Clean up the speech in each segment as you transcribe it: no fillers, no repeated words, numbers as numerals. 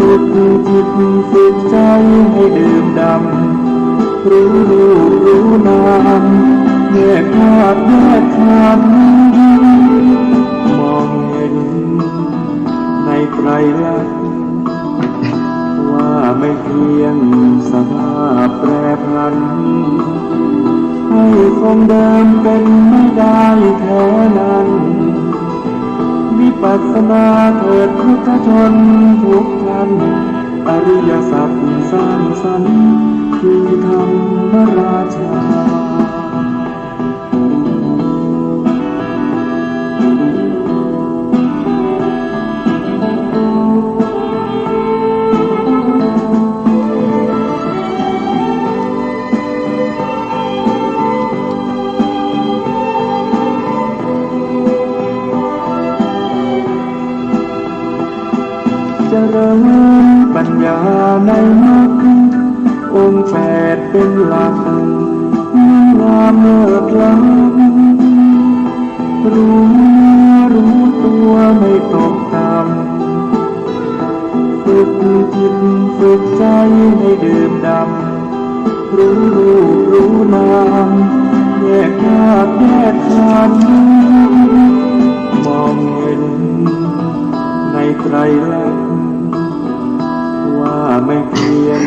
ฝึกจิตฝึกใจให้ดื่มด่ำรู้รูปรู้นามแยกธาตุแยกขันธ์มองเห็นในไตรลักษณ์ว่าไม่เพียงสภาพแปรผันให้คงเดิมเป็นไม่ได้แท้นั้นวิปัสสนาเถิดพุทธชนทุกท่านอริยสัจสร้างสรรค์คือธรรมราชาเจริญปัญญาในมรรคองค์แปดเป็นหลักงามเลิศล้ำรู้ตัวไม่ตกต่ำฝึกจิตฝึกใจให้ดื่มด่ำรู้รูปรู้นามแยกธาตุแยกขันธ์มองเห็นในไตรลักษณ์ว่าไม่เพียง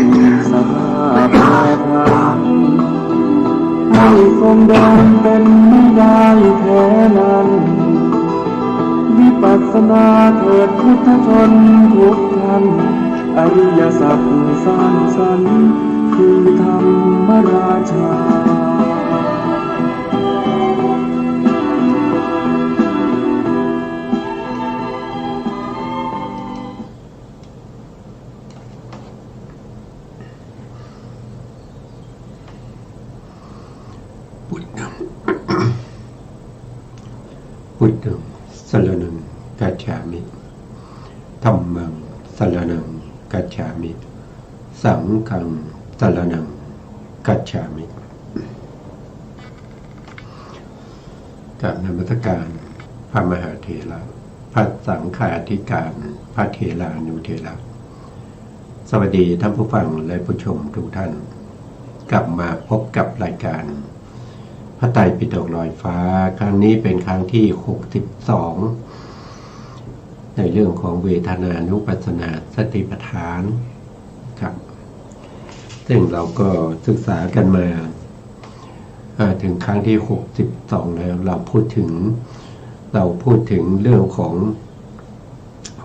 สภาพแปรผันให้คงเดิมเป็นไม่ได้แท้นั้นวิปัสสนาเถิดพุทธชนทุกท่านอริยสัจสร้างสรรค์คือธรรมราชาพุทธังสรณังกัจฉามิธัมมังสรณังกัจฉามิสังฆังสรณังกัจฉามิกราบนมัสการพระมหาเถระพระสังฆาธิการพระเถรานุเถระสวัสดีท่านผู้ฟังและผู้ชมทุกท่านกลับมาพบกับรายการพระไตรปิฎกลอยฟ้าครั้งนี้เป็นครั้งที่62ในเรื่องของเวทนานุปัสสนาสติปัฏฐานครับซึ่งเราก็ศึกษากันมาถึงครั้งที่62แล้วเราพูดถึงเรื่องของ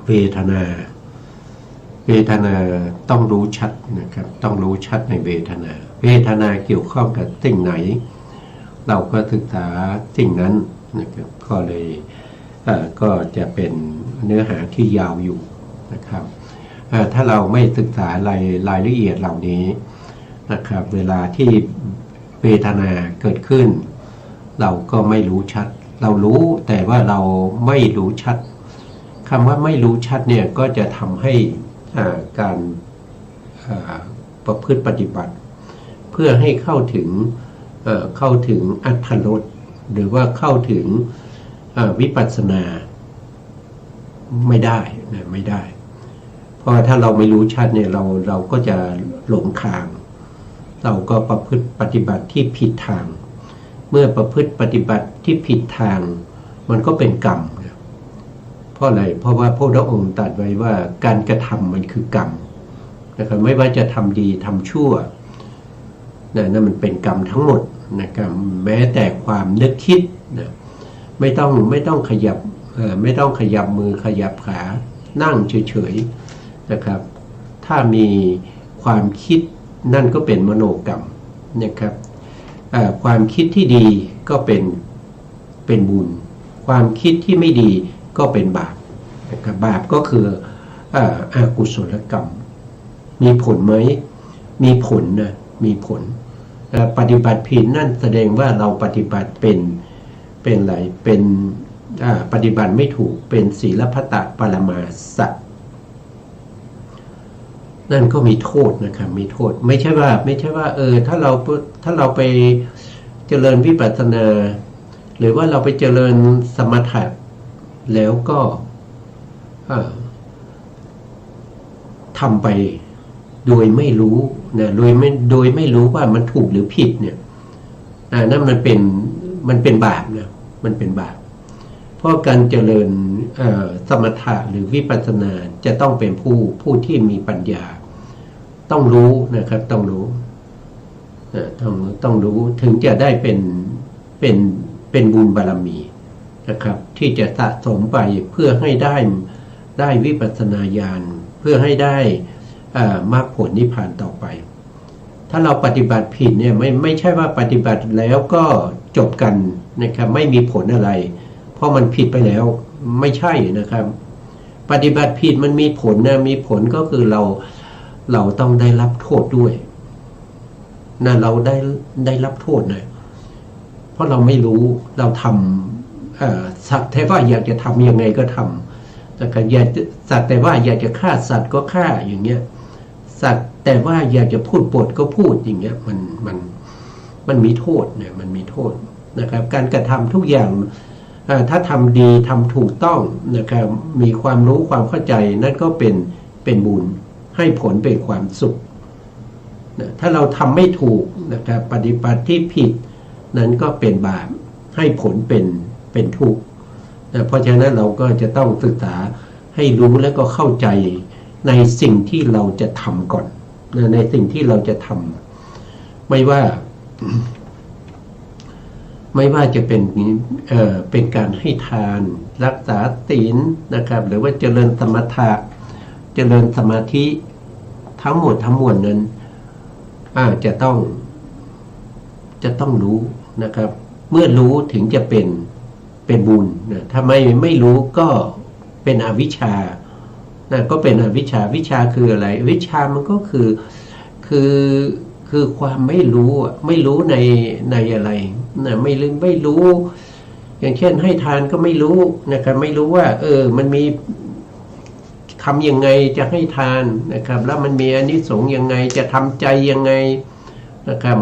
เวทนาต้องรู้ชัดนะครับต้องรู้ชัดในเวทนาเกี่ยวข้องกับสิ่งไหนเราก็ศึกษาสิ่งนั้นนะครับก็เลยก็จะเป็นเนื้อหาที่ยาวอยู่นะครับถ้าเราไม่ศึกษารายละเอียดเหล่านี้นะครับเวลาที่เวทนาเกิดขึ้นเราก็ไม่รู้ชัดเรารู้แต่ว่าเราไม่รู้ชัดคำว่าไม่รู้ชัดเนี่ยก็จะทำให้การประพฤติปฏิบัติเพื่อให้เข้าถึงอรรถรสหรือว่าเข้าถึงวิปัสสนาไม่ได้เพราะถ้าเราไม่รู้ชัดเนี่ยเราก็จะหลงทางเราก็ประพฤติปฏิบัติที่ผิดทางเมื่อประพฤติปฏิบัติที่ผิดทางมันก็เป็นกรรมเพราะอะไรเพราะว่าพระพุทธองค์ตรัสไว้ว่าการกระทำมันคือกรรมนะครับไม่ว่าจะทำดีทำชั่วนั่นมันเป็นกรรมทั้งหมดนะครับแม้แต่ความนึกคิดนะไม่ต้องขยับมือขยับขานั่งเฉยๆนะครับถ้ามีความคิดนั่นก็เป็นมโนกรรมนะครับความคิดที่ดีก็เป็นบุญความคิดที่ไม่ดีก็เป็นบาปนะครับบาปก็คืออกุศลกรรมมีผลไหมมีผลนะมีผลปฏิบัติผิดนั่นแสดงว่าเราปฏิบัติเป็นอะไรเป็นปฏิบัติไม่ถูกเป็นศีลพัตตปรมาสะนั่นก็มีโทษนะครับมีโทษไม่ใช่ว่าถ้าเราไปเจริญวิปัสสนาหรือว่าเราไปเจริญสมถะ ทำไปโดยไม่รู้นะโดยไม่รู้ว่ามันถูกหรือผิดเนี่ยนั่นมันเป็นบาปนะมันเป็นบาปเพราะการเจริญสมถะหรือวิปัสสนาจะต้องเป็นผู้ที่มีปัญญาต้องรู้นะครับต้องรู้ต้องรู้ถึงจะได้เป็นบุญบารมีนะครับที่จะสะสมไปเพื่อให้ได้วิปัสสนาญาณเพื่อให้ได้มรรคผลนิพพานต่อไปถ้าเราปฏิบัติผิดเนี่ยไม่ใช่ว่าปฏิบัติแล้วก็จบกันนะครับไม่มีผลอะไรเพราะมันผิดไปแล้วไม่ใช่นะครับปฏิบัติผิดมันมีผลนะมีผลก็คือเราต้องได้รับโทษด้วยนะเราได้รับโทษนะเพราะเราไม่รู้เราทำสักแต่ว่าอยากจะทำยังไงก็ทำแต่ก็สักแต่ว่าอยากจะฆ่าสัตว์ก็ฆ่าอย่างเงี้ยสักแต่ว่าอยากจะพูดปดก็พูดอย่างเงี้ยมันมีโทษเนี่ยมันมีโทษนะครับการกระทำทุกอย่างถ้าทำดีทำถูกต้องนะครับมีความรู้ความเข้าใจนั่นก็เป็นบุญให้ผลเป็นความสุขนะถ้าเราทำไม่ถูกนะครับปฏิบัติที่ผิดนั้นก็เป็นบาปให้ผลเป็นทุกข์นะเพราะฉะนั้นเราก็จะต้องศึกษาให้รู้และก็เข้าใจในสิ่งที่เราจะทำก่อนนะในสิ่งที่เราจะทำไม่ว่าจะเป็นการให้ทานรักษาศีลนะครับหรือว่าเจริญสมถะเจริญสมาธิทั้งหมดทั้งมวลนั้นจะต้องรู้นะครับเมื่อรู้ถึงจะเป็นบุญนะถ้าไม่รู้ก็เป็นอวิชชานะก็เป็นอวิชชาวิชาคืออะไรวิชามันก็คือความไม่รู้ในอะไรนะไม่รู้อย่างเช่นให้ทานก็ไม่รู้นะครับไม่รู้ว่ามันมีทำยังไงจะให้ทานนะครับแล้วมันมีอานิสงส์ยังไงจะทำใจยังไงนะครับ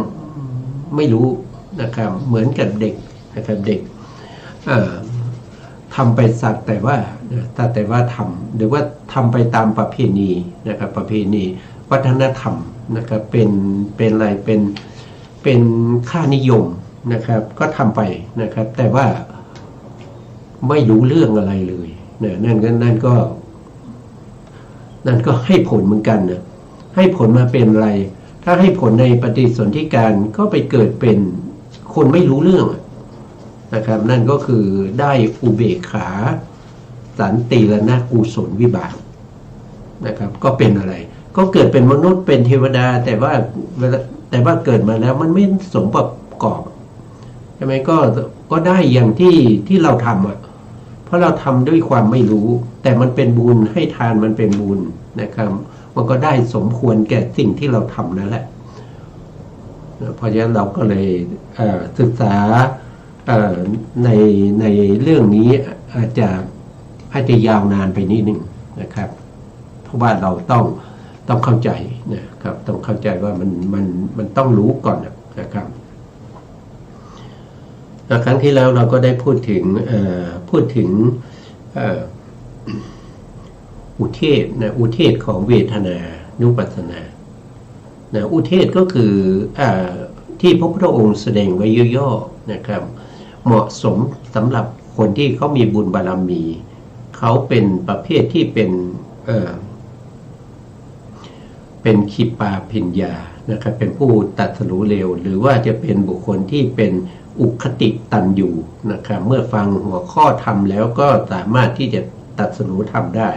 ไม่รู้นะครับเหมือนกับเด็กนะครับเด็กทำไปสักแต่ว่าทำหรือว่าทำไปตามประเพณีนะครับประเพณีวัฒนธรรมนะครับเป็นอะไรเป็นค่านิยมนะครับก็ทำไปนะครับแต่ว่าไม่รู้เรื่องอะไรเลยนะนั่นก็ให้ผลเหมือนกันนะให้ผลมาเป็นอะไรถ้าให้ผลในปฏิสนธิการก็ไปเกิดเป็นคนไม่รู้เรื่องนะครับนั่นก็คือได้อุเบกขาสันติรณกุศลวิบากนะครับก็เป็นอะไรก็เกิดเป็นมนุษย์เป็นเทวดาแต่ว่าเกิดมาแล้วมันไม่สมประกอบใช่ไหมก็ได้อย่างที่เราทำเพราะเราทำด้วยความไม่รู้แต่มันเป็นบุญให้ทานมันเป็นบุญนะครับมันก็ได้สมควรแก่สิ่งที่เราทำนั่นแหละเพราะฉะนั้นเราก็เลยศึกษาในเรื่องนี้อาจจะยาวนานไปนิดนึงนะครับเพราะว่าเราต้องเข้าใจนะครับต้องเข้าใจว่ามันต้องรู้ก่อนนะครับครั้งที่แล้วเราก็ได้พูดถึงอุเทศนะอุเทศของเวทนานุปัสสนานะอุเทศก็คือที่พระพุทธองค์แสดงไว้ย่อๆนะครับเหมาะสมสำหรับคนที่เขามีบุญบารมีเขาเป็นประเภทที่เป็นขิปาพิญญานะครับเป็นผู้ตรัสรู้เร็วหรือว่าจะเป็นบุคคลที่เป็นอุคติตันยูนะครับเมื่อฟังหัวข้อธรรมแล้วก็สามารถที่จะตรัสรู้ธรรมได้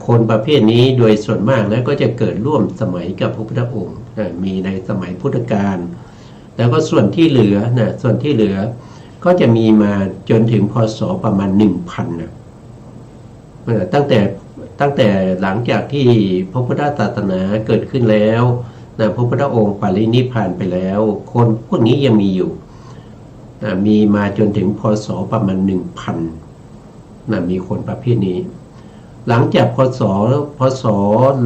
คนประเภทนี้โดยส่วนมากแล้วก็จะเกิดร่วมสมัยกับพระพุทธองค์มีในสมัยพุทธกาลแล้วก็ส่วนที่เหลือก็จะมีมาจนถึงพ.ศ. ประมาณ 1,000 นะตั้งแต่หลังจากที่พระพุทธศาสนาเกิดขึ้นแล้วนะพระพุทธองค์ปรินิพพานไปแล้วคนพวกนี้ยังมีอยู่มีมาจนถึงพ.ศ. ประมาณ 1,000 นะมีคนประเภทนี้หลังจากพ.ศ.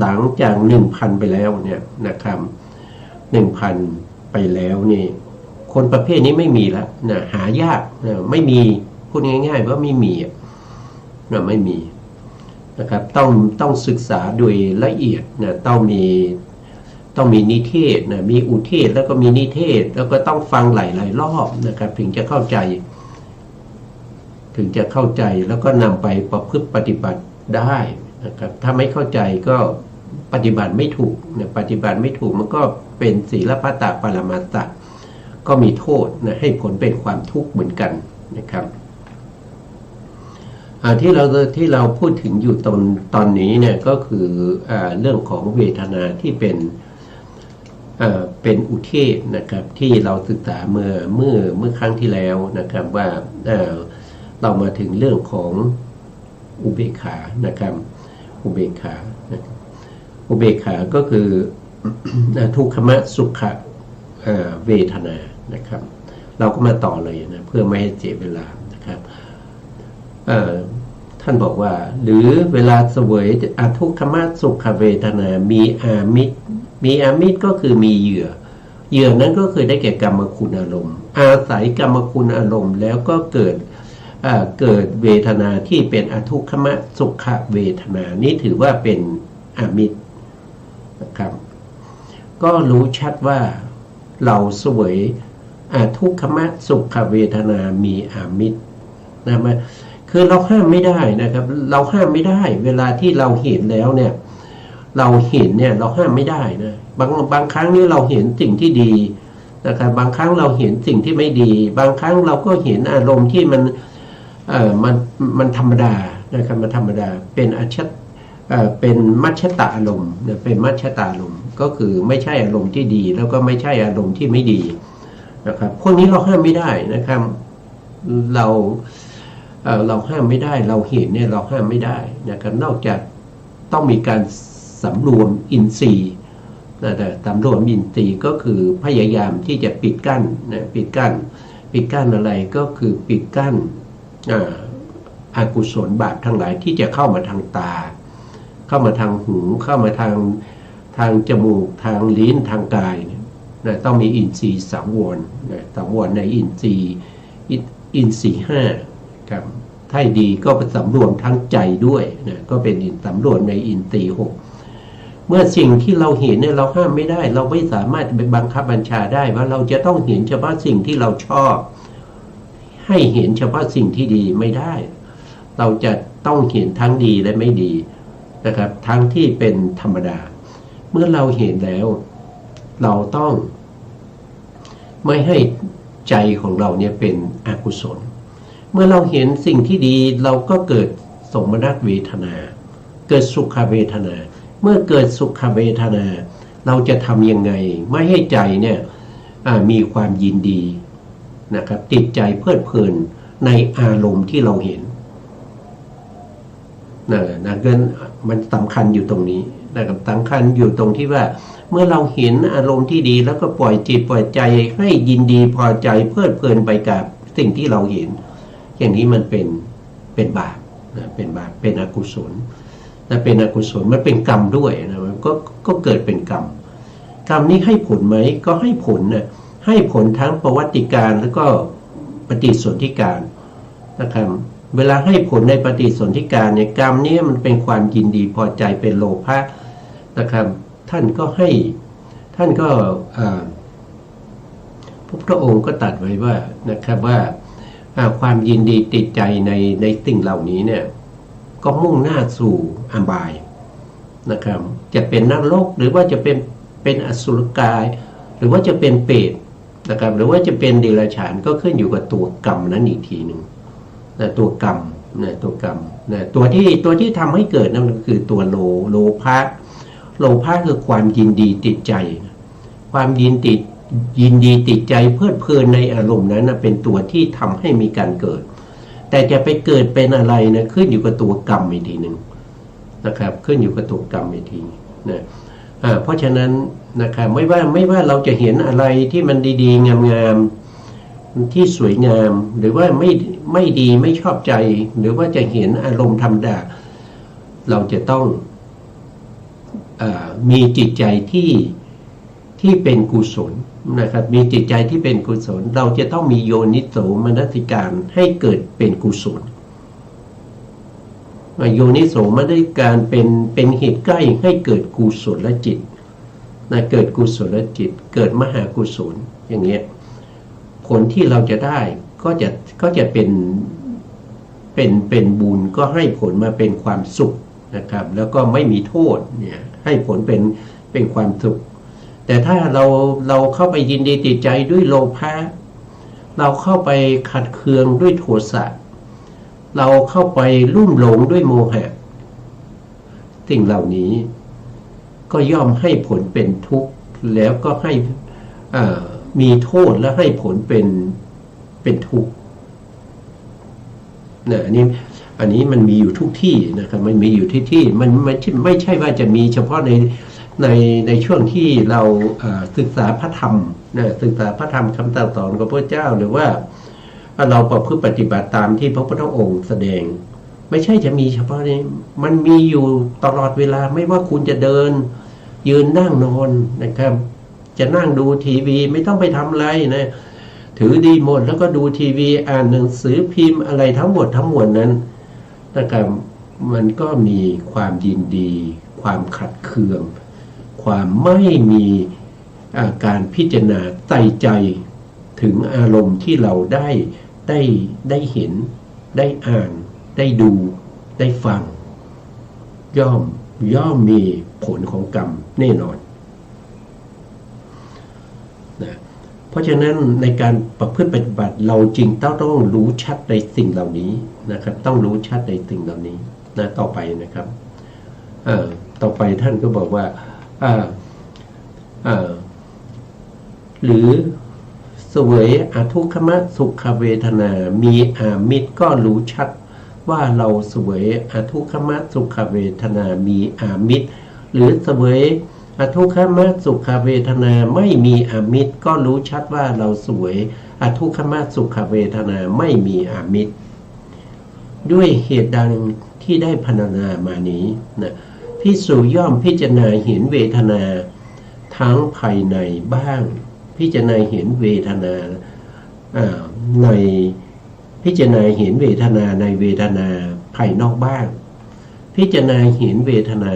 หลังจาก 1,000 ไปแล้วเนี่ยนะครับ 1,000 ไปแล้วนี่คนประเภทนี้ไม่มีแล้วนะหายากนะไม่มีพูดง่ายๆว่าไม่มีนะไม่มี นะครับต้องศึกษาโดยละเอียดนะต้องมีนิเทศนะมีอุเทศแล้วก็มีนิเทศแล้วก็ต้องฟังหลายๆรอบนะครับถึงจะเข้าใจแล้วก็นำไปประพฤติปฏิบัติได้นะครับถ้าไม่เข้าใจก็ปฏิบัติไม่ถูกนะปฏิบัติไม่ถูกมันก็เป็นศีลพัตตปรมัตถะก็มีโทษนะให้ผลเป็นความทุกข์เหมือนกันนะครับที่เราพูดถึงอยู่ตอนนี้เนี่ยก็คือเรื่องของเวทนาที่เป็นอุเทศนะครับที่เราศึกษาเมื่อครั้งที่แล้วนะครับว่าเรามาถึงเรื่องของอุเบกขานะครับอุเบกขาก็คือ ทุกขมสุขเวทนานะครับเราก็มาต่อเลยนะเพื่อไม่ให้เสียเวลานะครับท่านบอกว่าหรือเวลาเสวยทุกขมสุขเวทนามีอามิตรก็คือมีเหยื่อนั้นก็คือได้แก่กรรมคุณอารมณ์อาศัยกรรมคุณอารมณ์แล้วก็เกิดเวทนาที่เป็นอทุกขมสุขเวทนานี้ถือว่าเป็นอามิตรนะครับก็รู้ชัดว่าเราเสวยทุกขมสุขเวทนามีอามิตรนะคือเราห้ามไม่ได้นะครับเราห้ามไม่ได้เวลาที่เราเห็นแล้วเนี่ยเราห้ามไม่ได้นะบางครั้งนี่เราเห็นสิ่งที่ดีนะครับบางครั้งเราเห็นสิ่งที่ไม่ดีบางครั้งเราก็เห็นอารมณ์ที่มันธรรมดานะครับมันธรรมดาเป็นมัชฌตอารมณ์เป็นมัชฌตอารมณ์ก็คือไม่ใช่อารมณ์ที่ดีแล้วก็ไม่ใช่อารมณ์ที่ไม่ดีนะครับพวกนี้เราห้ามไม่ได้นะครับเราห้ามไม่ได้เราเห็นเนี่ยเราห้ามไม่ได้นะครับนอกจากต้องมีการสำรวมอินทรีย์แต่สำรวมอินทรีย์ก็คือพยายามที่จะปิดกั้นปิดกั้นอะไรก็คือปิดกั้นอกุศลบาปทั้งหลายที่จะเข้ามาทางตาเข้ามาทางหูเข้ามาทางจมูกทางลิ้นทางกายนะต้องมีอินทรีย์สังวรสังวรในอินทรีย์ห้าครับถ้าดีก็เป็นสำรวมทั้งใจด้วยนะก็เป็นสำรวมในอินทรีย์หกเมื่อสิ่งที่เราเห็นเนี่ยเราห้ามไม่ได้เราไม่สามารถไปบังคับบัญชาได้ว่าเราจะต้องเห็นเฉพาะสิ่งที่เราชอบให้เห็นเฉพาะสิ่งที่ดีไม่ได้เราจะต้องเห็นทั้งดีและไม่ดีนะครับทั้งที่เป็นธรรมดาเมื่อเราเห็นแล้วเราต้องไม่ให้ใจของเราเนี่ยเป็นอกุศลเมื่อเราเห็นสิ่งที่ดีเราก็เกิดสมนัสเวทนาเกิดสุขเวทนาเมื่อเกิดสุขเวทนาเราจะทำยังไงไม่ให้ใจเนี่ยมีความยินดีนะครับติดใจเพลิดเพลินในอารมณ์ที่เราเห็นนะเกินมันสำคัญอยู่ตรงนี้นะครับสำคัญอยู่ตรงที่ว่าเมื่อเราเห็นอารมณ์ที่ดีแล้วก็ปล่อยจิตปล่อยใจให้ยินดีพอใจเพลิดเพลินไปกับสิ่งที่เราเห็นอย่างนี้มันเป็นบาปนะเป็นบาปเป็นอกุศลแต่เป็นอกุศลมันเป็นกรรมด้วยนะมันก็เกิดเป็นกรรมนี้ให้ผลไหมก็ให้ผลนะให้ผลทั้งประวัติการแล้วก็ปฏิสนธิการนะครับเวลาให้ผลในปฏิสนธิการเนี่ยกรรมนี้มันเป็นความยินดีพอใจเป็นโลภะนะครับท่านก็พระองค์ก็ตรัสไว้ว่านะครับว่าความยินดีติดใจในสิ่งเหล่านี้เนี่ยก็มุ่งหน้าสู่อบายนะครับจะเป็นนรกหรือว่าจะเป็นอสุรกายหรือว่าจะเป็นเปรตนะครับหรือว่าจะเป็นเดรัจฉานก็ขึ้นอยู่กับตัวกรรมนั้นอีกทีหนึ่งตัวกรรมตัวที่ทำให้เกิดนั่นคือตัวโลภะคือความยินดีติดใจความยินดีติดใจเพลิดเพลินในอารมณ์นั้นเป็นตัวที่ทำให้มีการเกิดแต่จะไปเกิดเป็นอะไรนะขึ้นอยู่กับตัวกรรมอีกทีหนึ่งนะครับขึ้นอยู่กับตัวกรรมอีกทีนะเพราะฉะนั้นนะครับไม่ว่าเราจะเห็นอะไรที่มันดีๆงามๆที่สวยงามหรือว่าไม่ดีไม่ชอบใจหรือว่าจะเห็นอารมณ์ธรรมดาเราจะต้องมีจิตใจที่เป็นกุศลนะครับมีจิตใจที่เป็นกุศลเราจะต้องมีโยนิโสมนสิการให้เกิดเป็นกุศล โยนิโสมนสิการเป็นเหตุใกล้ให้เกิดกุศลจิตนะเกิดกุศลจิตเกิดมหากุศลอย่างเงี้ยผลที่เราจะได้ก็จะเป็นบุญก็ให้ผลมาเป็นความสุขนะครับแล้วก็ไม่มีโทษเนี่ยให้ผลเป็นความสุขแต่ถ้าเราเข้าไปยินดีติดใจด้วยโลภะเราเข้าไปขัดเคืองด้วยโทสะเราเข้าไปลุ่มหลงด้วยโมหะสิ่งเหล่านี้ก็ย่อมให้ผลเป็นทุกข์แล้วก็ให้มีโทษและให้ผลเป็นทุกข์นะอันนี้มันมีอยู่ทุกที่นะครับมันมีอยู่ที่มันไม่ใช่ว่าจะมีเฉพาะในช่วงที่เราศึกษาพระธรรมนะศึกษาพระธรรมคำสั่งสอนของพระเจ้าหรือว่าเราประพฤติปฏิบัติตามที่พระพุทธองค์แสดงไม่ใช่จะมีเฉพาะนี้มันมีอยู่ตลอดเวลาไม่ว่าคุณจะเดินยืนนั่งนอนนะครับจะนั่งดูทีวีไม่ต้องไปทำอะไรนะถือดีหมดแล้วก็ดูทีวีอ่านหนังสือพิมพ์อะไรทั้งหมดนั้นนะครับมันก็มีความยินดีความขัดเคืองความไม่มีการพิจารณาใส่ใจถึงอารมณ์ที่เราได้เห็นได้อ่านได้ดูได้ฟังย่อมมีผลของกรรมแน่นอนนะเพราะฉะนั้นในการประพฤติปฏิบัติเราจริงต้องรู้ชัดในสิ่งเหล่านี้นะครับต้องรู้ชัดในสิ่งเหล่านี้นะต่อไปนะครับต่อไปท่านก็บอกว่าหรือเสวยอทุกขมสุขเวทนามีอามิตรก็รู้ชัดว่าเราเสวยอทุกขมสุขเวทนามีอามิตรหรือเสวยอทุกขมสุขเวทนาไม่มีอามิตรก็รู้ชัดว่าเราเสวยอทุกขมสุขเวทนาไม่มีอามิตรด้วยเหตุดังที่ได้พรรณนามานี้นะภิกษุย่อมพิจารณาเห็นเวทนาทั้งภายในบ้างพิจารณาเห็นเวทนาในพิจารณาเห็นเวทนาในเวทนาภายนอกบ้างพิจารณาเห็นเวทนา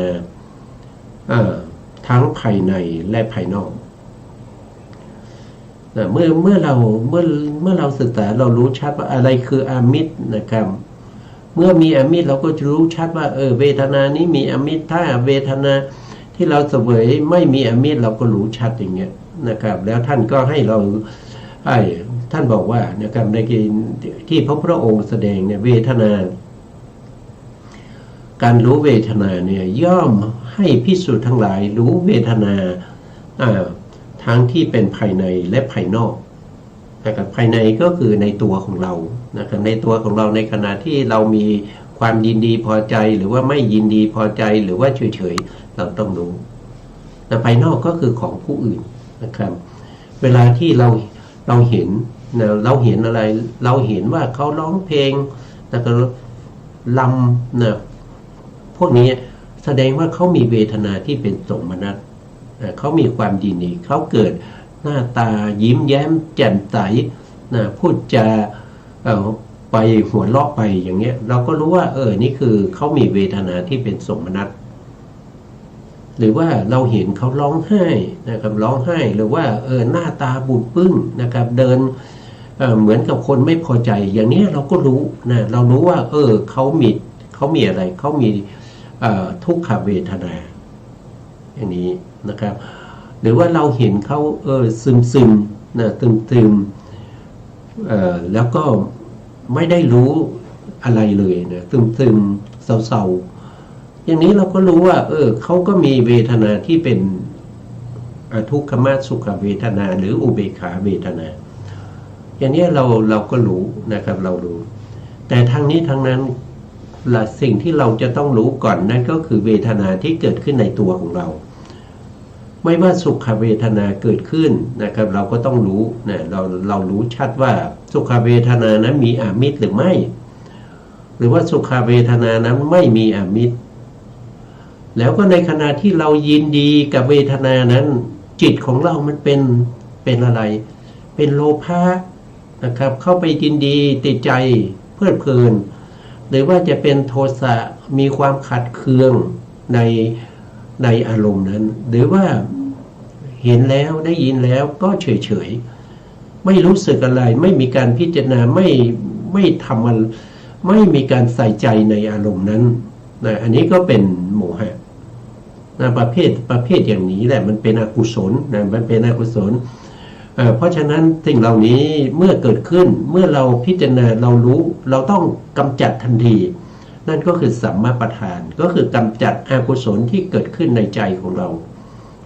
ทั้งภายในและภายนอกเมื่อเราศึกษาเรารู้ชัดว่าอะไรคืออามิตรนะครับเมื่อมีอามิตรเราก็จะรู้ชัดว่าเวทนานี้มีอามิตรถ้าเวทนาที่เราเสวยไม่มีอามิตรเราก็รู้ชัดอย่างเงี้ยนะครับแล้วท่านก็ให้เราท่านบอกว่านะครับในที่พระพุทธองค์แสดงเนี่ยเวทนาการรู้เวทนาเนี่ยย่อมให้ภิกษุทั้งหลายรู้เวทนาทั้งที่เป็นภายในและภายนอกนะครับภายในก็คือในตัวของเรานะครับในตัวของเราในขณะที่เรามีความยินดีพอใจหรือว่าไม่ยินดีพอใจหรือว่าเฉยๆเราต้องรู้แต่ภายนอกก็คือของผู้อื่นนะครับเวลาที่เราเห็นเราเห็นอะไรเราเห็นว่าเขาร้องเพลงแล้วก็ลำนะพวกนี้แสดงว่าเขามีเวทนาที่เป็นสมนัตเขามีความยินดีเขาเกิดหน้าตายิ้มแย้มแจ่มใสพูดจาไปหัวเราะไปอย่างเงี้ยเราก็รู้ว่านี่คือเขามีเวทนาที่เป็นสมนัตหรือว่าเราเห็นเขาร้องไห้นะครับร้องไห้หรือว่าหน้าตาบูดปึ้งนะครับเดินเหมือนกับคนไม่พอใจอย่างนี้เราก็รู้นะเรารู้ว่าเขามีอะไรเขามีทุกขเวทนาอย่างนี้นะครับหรือว่าเราเห็นเขาซึมนะซึมแล้วก็ไม่ได้รู้อะไรเลยนะซึมเศร้าอย่างนี้เราก็รู้ว่าเขาก็มีเวทนาที่เป็นทุกขมสุขเวทนาหรืออุเบกขาเวทนาอย่างนี้เราก็รู้นะครับเรารู้แต่ทั้งนี้ทั้งนั้นสิ่งที่เราจะต้องรู้ก่อนนั่นก็คือเวทนาที่เกิดขึ้นในตัวของเราไม่ว่าสุขเวทนาเกิดขึ้นนะครับเราก็ต้องรู้นะเรารู้ชัดว่าสุขเวทนานั้นมีอามิตรหรือไม่หรือว่าสุขเวทนานั้นไม่มีอามิตรแล้วก็ในขณะที่เรายินดีกับเวทนานั้นจิตของเรามันเป็นอะไรเป็นโลภะนะครับเข้าไปยินดีติดใจเพลิดเพลิน รือว่าจะเป็นโทสะมีความขัดเคืองในอารมณ์นั้นหรือว่าเห็นแล้วได้ยินแล้วก็เฉยๆไม่รู้สึกอะไรไม่มีการพิจารณาไม่ทำมันไม่มีการใส่ใจในอารมณ์นั้นนะอันนี้ก็เป็นโมหะนะประเภทอย่างนี้แหละมันเป็นอกุศลนะมันเป็นอกุศลเพราะฉะนั้นสิ่งเหล่านี้เมื่อเกิดขึ้นเมื่อเราพิจารณาเรารู้เราต้องกำจัดทันทีนั่นก็คือสัมมาประธานก็คือกำจัดอกุศลที่เกิดขึ้นในใจของเรา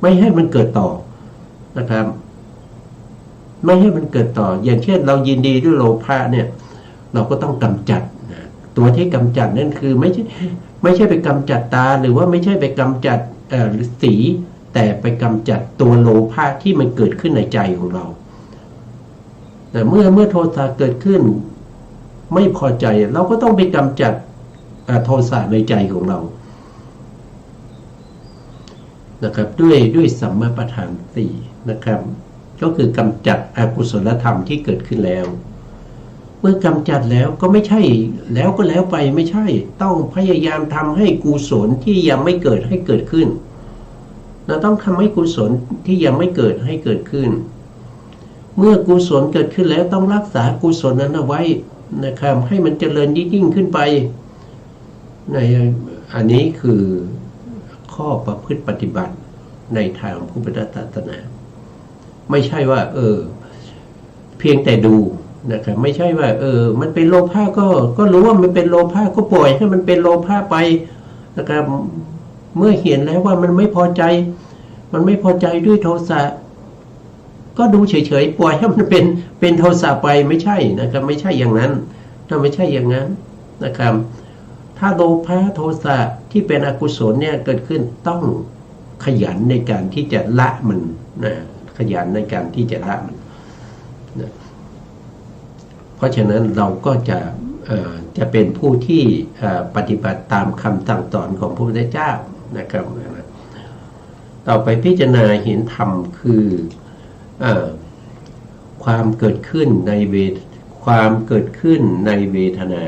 ไม่ให้มันเกิดต่อนะครับไม่ให้มันเกิดต่ออย่างเช่นเรายินดีด้วยโลภะเนี่ยเราก็ต้องกำจัดนะตัวที่กำจัดนั่นคือไม่ใช่ไปกำจัดตาหรือว่าไม่ใช่ไปกำจัดสีแต่ไปกำจัดตัวโลภะที่มันเกิดขึ้นในใจของเราแต่เมื่อโทสะเกิดขึ้นไม่พอใจเราก็ต้องไปกำจัดโทสะในใจของเรานะครับด้วยสัมมาประธานสี่นะครับก็คือกำจัดอกุศลธรรมที่เกิดขึ้นแล้วเมื่อกำจัดแล้วก็ไม่ใช่แล้วก็แล้วไปไม่ใช่ต้องพยายามทำให้กุศลที่ยังไม่เกิดให้เกิดขึ้นเราต้องทำให้กุศลที่ยังไม่เกิดให้เกิดขึ้นเมื่อกุศลเกิดขึ้นแล้วต้องรักษากุศลนั้นเอาไว้นะครับให้มันเจริญยิ่งขึ้นไปในอันนี้คือข้อประพฤติปฏิบัติในทางพุทธศาสนาไม่ใช่ว่าเพียงแต่ดูนะครับไม่ใช่ว่ามันเป็นโลภะก็รู้ว่ามันเป็นโลภะก็ปล่อยให้มันเป็นโลภะไปนะครับเมื่อเห็นแล้วว่ามันไม่พอใจด้วยโทสะก็ดูเฉยๆปล่อยให้มันเป็นโทสะไปไม่ใช่นะครับไม่ใช่อย่างนั้นถ้าไม่ใช่อย่างนั้นนะครับถ้าโลภะโทสะที่เป็นอกุศลเนี่ยเกิดขึ้นต้องขยันในการที่จะละมันนะขยันในการที่จะละมันนะเพราะฉะนั้นเราก็จะเป็นผู้ที่ปฏิบัติตามคำสั่งสอนของพระพุทธเจ้านะครับต่อไปพิจารณาเห็นธรรมคือความเกิดขึ้นในความเกิดขึ้นในเวทนา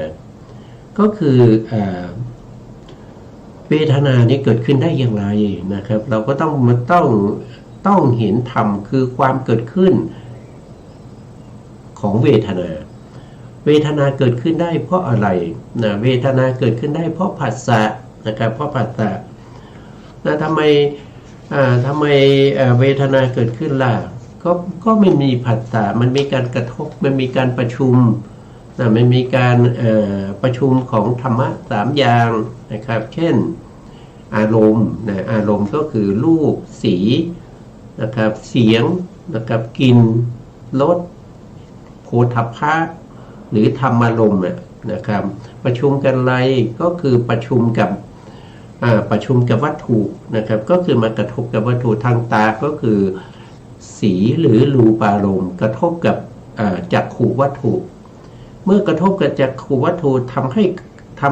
ก็คือเวทนานี้เกิดขึ้นได้อย่างไรนะครับเราก็ต้องเห็นธรรมคือความเกิดขึ้นของเวทนาเกิดขึ้นได้เพราะอะไรนะเวทนาเกิดขึ้นได้เพราะผัสสะนะครับเพราะผัสสะนะทำไมเวทนาเกิดขึ้นล่ะก็ไม่มีผัสสะมันมีการกระทบมันมีการประชุมนะมันมีการประชุมของธรรมะสามอย่างนะครับเช่นอารมณ์นะอารมณ์ก็คือรูปสีนะครับเสียงนะครับกลิ่นรสโผฏฐัพพะหรือธรรมารมณ์นะครับประชุมกันอะไรก็คือประชุมกับวัตถุนะครับก็คือมากระทบกับวัตถุทางตาก็คือสีหรือรูปารมณ์กระทบกับจักขุวัตถุเมื่อกระทบกับจักขุวัตถุทำ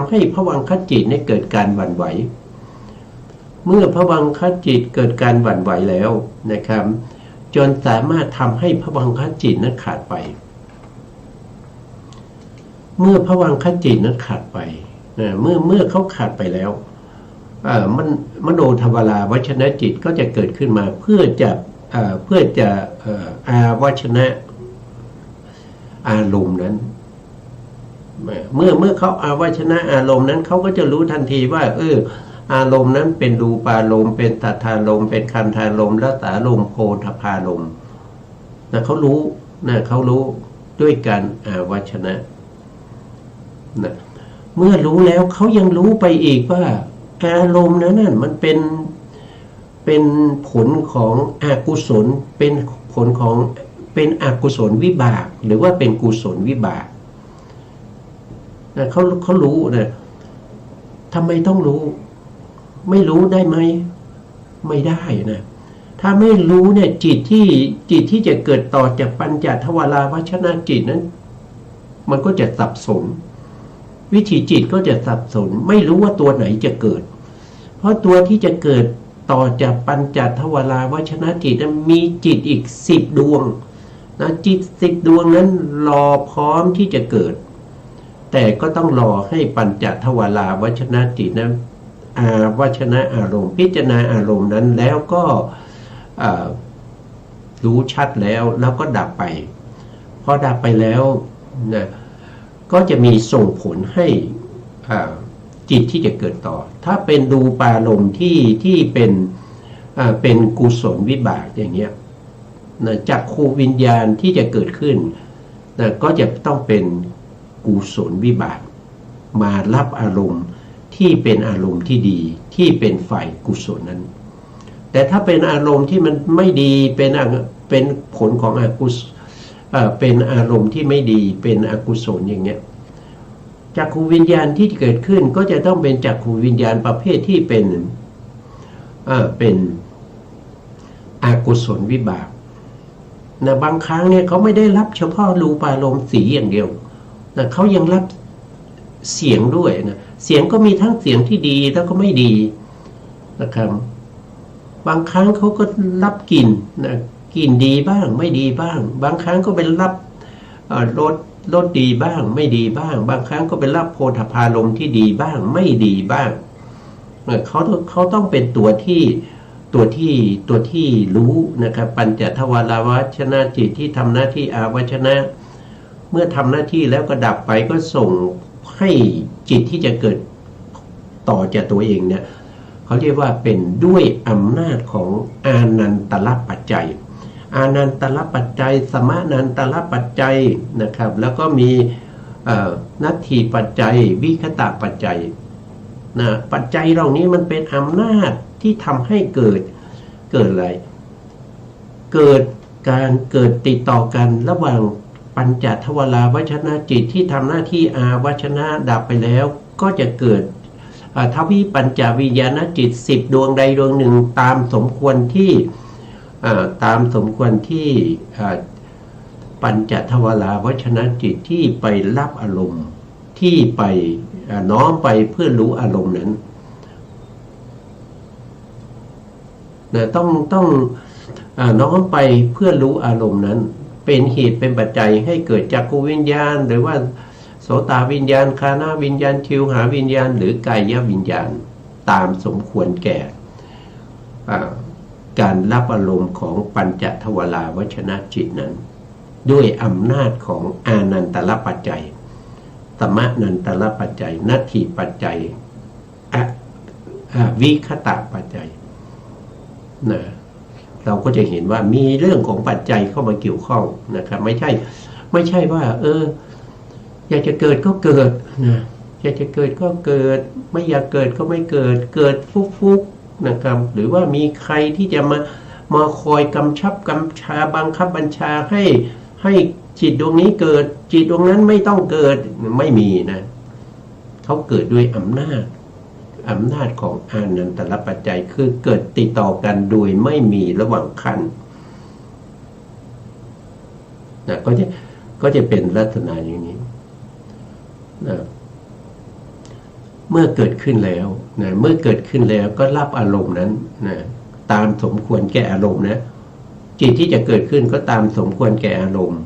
ให้ภวังคจิตเนี่ยเกิดการหวั่นไหวเมื่อภวังคจิตเกิดการหวั่นไหวแล้วนะครับจนสามารถทำให้ภวังคจิตนั้นขาดไปเมื่อภวังคจิตนั้นขาดไปเมื่อเขาขาดไปแล้วมโนทวาราวชนะจิตก็จะเกิดขึ้นมาเพื่อจะอาวชนะอารมณ์นั้นเมื่อเขาอาวชนะอารมณ์นั้นเขาก็จะรู้ทันทีว่าอารมณ์นั้นเป็นรูปารมณ์เป็นสัทธารมณ์เป็นคันธารมณ์และสารมณ์โพธพารมณ์นะเขารู้ด้วยการอาวชนะนะเมื่อรู้แล้วเขายังรู้ไปอีกว่าอารมณ์นั้นมันเป็นผลของอกุศลเป็นผลของเป็นอกุศลวิบากหรือว่าเป็นกุศลวิบากนะเขารู้นะทำไมต้องรู้ไม่รู้ได้ไหมไม่ได้นะถ้าไม่รู้เนี่ยจิตที่จะเกิดต่อจากปัญจทวาราวชนะจิตนั้นมันก็จะสับสนวิถีจิตก็จะสับสนไม่รู้ว่าตัวไหนจะเกิดเพราะตัวที่จะเกิดต่อจากปัญจทวาราวชนะจิตนั้นมีจิตอีก10 ดวงนะจิต10 ดวงนั้นรอพร้อมที่จะเกิด แต่ก็ต้องรอให้ปัญจทวาราวัชนะจิตนั้นวัชนะอารมณ์พิจารณาอารมณ์นั้นแล้วก็รู้ชัดแล้วก็ดับไปพอดับไปแล้วนะก็จะมีส่งผลให้จิตที่จะเกิดต่อถ้าเป็นรูปารมณ์ที่เป็นกุศลวิบากอย่างเงี้ยนะจักขุวิญญาณที่จะเกิดขึ้นนะก็จะต้องเป็นกุศลวิบากมารับอารมณ์ที่เป็นอารมณ์ที่ดีที่เป็นฝ่ายกุศลนั้นแต่ถ้าเป็นอารมณ์ที่มันไม่ดีเป็นผลของอกุศลเป็นอารมณ์ที่ไม่ดีเป็นอกุศลอย่างเงี้ยจักขุวิญญาณที่เกิดขึ้นก็จะต้องเป็นจักขุวิญญาณประเภทที่เป็นอกุศลวิบากนะบางครั้งเนี่ยเขาไม่ได้รับเฉพาะรูปารมณ์สีอย่างเดียวนะเขายังรับเสียงด้วยนะเสียงก็มีทั้งเสียงที่ดีแล้วก็ไม่ดีนะครับบางครั้งเขาก็รับกลิ่นนะกลิ่นดีบ้างไม่ดีบ้างบางครั้งก็เป็นรับรสดีบ้างไม่ดีบ้างบางครั้งก็เป็นรับโผฏฐัพพารมณ์ที่ดีบ้างไม่ดีบ้างเขาต้องเป็นตัวที่รู้นะครับปัญจทวารวัชนะจิตที่ทำหน้าที่อาวัชนะเมื่อทำหน้าที่แล้วก็ดับไปก็ส่งให้จิตที่จะเกิดต่อจากตัวเองเนี่ยเขาเรียกว่าเป็นด้วยอำนาจของอานันตรปัจจัยอานันตรปัจจัยสมานันตรปัจจัยนะครับแล้วก็มีนัตถิปัจจัยวิคตะปัจจัยนะปัจจัยเหล่านี้มันเป็นอำนาจที่ทำให้เกิดอะไรเกิดติดต่อกันระหว่างปัญจทวาราวัชนะจิตที่ทำหน้าที่อาวัชนะดับไปแล้วก็จะเกิดทวิปัญจวิญญาณจิต10ดวงใดดวงหนึ่งตามสมควรที่ปัญจทวาราวัชนะจิตที่ไปรับอารมณ์ที่ไปน้อมไปเพื่อรู้อารมณ์นั้นนะต้องน้อมไปเพื่อรู้อารมณ์นั้นเป็นเหตุเป็นปัจจัยให้เกิดจักขุวิญญาณหรือว่าโสตวิญญาณคานาวิญญาณชิวหาวิญญาณหรือกายวิญญาณตามสมควรแก่การรับอารมณ์ของปัญจทวาราวัชนะจิตนั้นด้วยอำนาจของอานันตรปัจจัยสมนันตรปัจจัยนัตถิปัจจัยวิคตะปัจจัยนะเราก็จะเห็นว่ามีเรื่องของปัจจัยเข้ามาเกี่ยวข้องนะครับไม่ใช่ว่าอยากจะเกิดก็เกิดนะอยากจะเกิดก็เกิดไม่อยากเกิดก็ไม่เกิดฟุกนะครับหรือว่ามีใครที่จะมาคอยกำชับบังคับบัญชาให้จิตดวงนี้เกิดจิตดวงนั้นไม่ต้องเกิดไม่มีนะเขาเกิดด้วยอำนาจของอานันตรปัจจัยคือเกิดติดต่อกันโดยไม่มีระหว่างขั้นนะก็จะเป็นลักษณะอย่างนี้นะเมื่อเกิดขึ้นแล้วนะเมื่อเกิดขึ้นแล้วก็รับอารมณ์นั้นนะตามสมควรแก่อารมณ์นะจิตที่จะเกิดขึ้นก็ตามสมควรแก่อารมณ์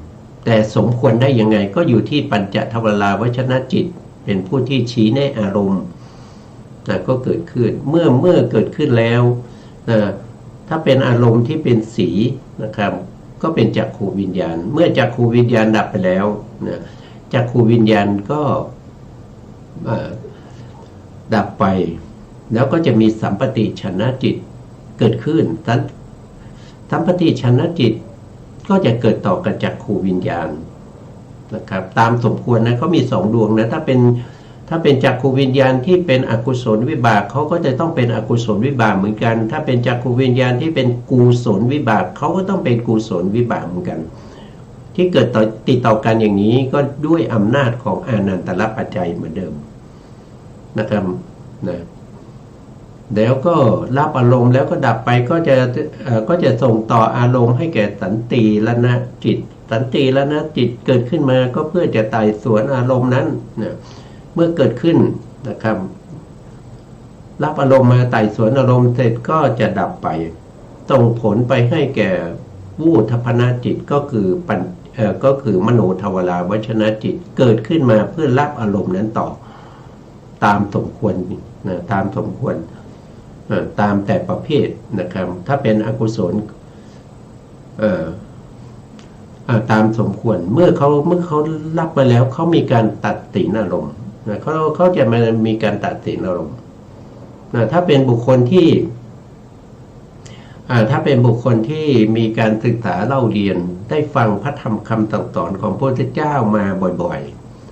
แต่สมควรได้ยังไงก็อยู่ที่ปัญจทวาราวัชนะจิตเป็นผู้ที่ชี้แนะอารมณ์นะก็เกิดขึ้นเมื่อเกิดขึ้นแล้วนะถ้าเป็นอารมณ์ที่เป็นสีนะครับก็เป็นจักขุวิญญาณเมื่อจักขุวิญญาณดับไปแล้วนะจักขุวิญญาณก็ดับไปแล้วก็จะมีสัมปติชนะจิตเกิดขึ้นสัมปติชนะจิตก็จะเกิดต่อกับจักขุวิญญาณนะครับตามสมควรนะเขามี2ดวงนะถ้าเป็นจักขุวิญญาณที่เป็นอกุศลวิบากเขาก็จะต้องเป็นอกุศลวิบากเหมือนกันถ้าเป็นจักขุวิญญาณที่เป็นกุศลวิบากเขาก็ต้องเป็นกุศลวิบากเหมือนกันที่เกิดติดต่อกันอย่างนี้ก็ด้วยอำนาจของอานันตรปัจจัยเหมือนเดิมนะครับนะแล้วก็รับอารมณ์แล้วก็ดับไปก็จะส่งต่ออารมณ์ให้แก่สันติละนะจิตสันติละนะจิตเกิดขึ้นมาก็เพื่อจะไต่สวนอารมณ์นั้นนะเมื่อเกิดขึ้นนะครับรับอารมณ์มาไต่สวนอารมณ์เสร็จก็จะดับไปส่งผลไปให้แก่วูทัพพนะจิตก็คือ ก็คือมโนทวาราวชนะจิตเกิดขึ้นมาเพื่อรับอารมณ์นั้นต่อตามสมควรนะตามสมควรตามแต่ประเภทนะครับถ้าเป็นอกุศลตามสมควรเมื่อเขารับไปแล้วเขามีการตัดสินอารมณ์นะเขาจะมีการตัดสินอารมณ์นะถ้าเป็นบุคคลที่มีการศึกษาเล่าเรียนได้ฟังพระธรรมคำสั่งสอนของพระพุทธเจ้ามาบ่อย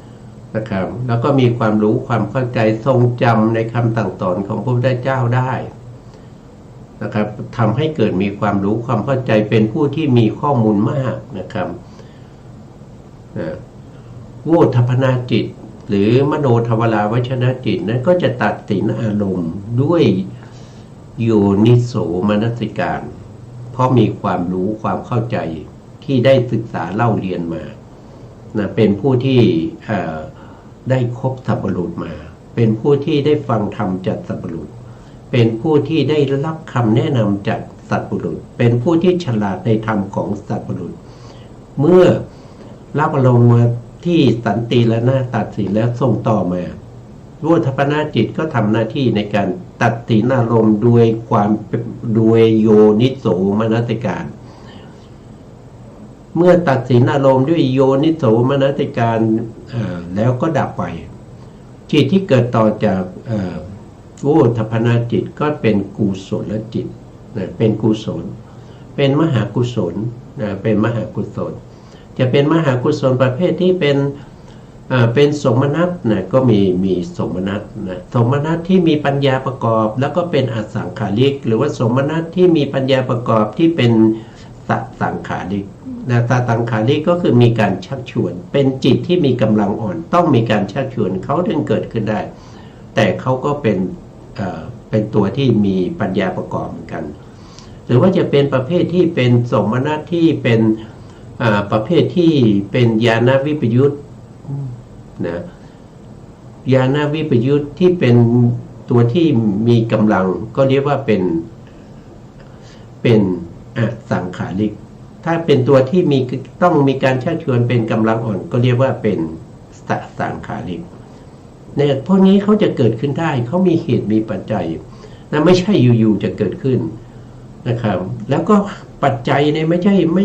ๆนะครับแล้วก็มีความรู้ความเข้าใจทรงจำในคำสั่งสอนของพระพุทธเจ้าได้นะครับทำให้เกิดมีความรู้ความเข้าใจเป็นผู้ที่มีข้อมูลมากนะครับโวทัพนาจิตหรือมโนทวาราวชนะจิตนั้นก็จะตัดสินอารมณ์ด้วยโยนิโสมนสิการเพราะมีความรู้ความเข้าใจที่ได้ศึกษาเล่าเรียนมานะเป็นผู้ที่ได้คบสัพพบุรุษมาเป็นผู้ที่ได้ฟังธรรมจากสัพพบุรุษเป็นผู้ที่ได้รับคำแนะนำจากสัตว์บุรุษเป็นผู้ที่ฉลาดในธรรมของสัตว์บุรุษเมื่อรับอารมณ์มาที่สันติและหน้าตัดสินแล้วส่งต่อมาโวทัพนาจิตก็ทำหน้าที่ในการตัดสินอารมณ์ด้วยโยนิโสมนสิการเมื่อตัดสินอารมณ์ด้วยโยนิโสมนสิการแล้วก็ดับไปจิตที่เกิดต่อจากโวทัพนาจิตก็เป็นกุศลจิตเป็นกุศลเป็นมหากุศลเป็นมหากุศลจะเป็นมหากุศลประเภทที่เป็นสมนัตนะก็มีสมนัตนะสมนัตที่มีปัญญาประกอบแล้วก็เป็นอสังขาริกหรือว่าสมนัตที่มีปัญญาประกอบที่เป็นสังขาริกนะสังขาริกก็คือมีการชักชวนเป็นจิตที่มีกำลังอ่อนต้องมีการชักชวนเขาถึงเกิดขึ้นได้แต่เขาก็เป็นตัวที่มีปัญญาประกอบเหมือนกันหรือว่าจะเป็นประเภทที่เป็นสมนัตที่เป็นประเภทที่เป็นญาณวิปยุตนะญาณวิปยุตที่เป็นตัวที่มีกำลังก็เรียกว่าเป็นอสังขาริกถ้าเป็นตัวที่ต้องมีการชักชวนเป็นกำลังอ่อนก็เรียกว่าเป็นสังขาริกเนี่ยพวกนี้เขาจะเกิดขึ้นได้เขามีเหตุมีปัจจัยนะไม่ใช่อยู่ๆจะเกิดขึ้นนะครับแล้วก็ปัจจัยเนี่ยไม่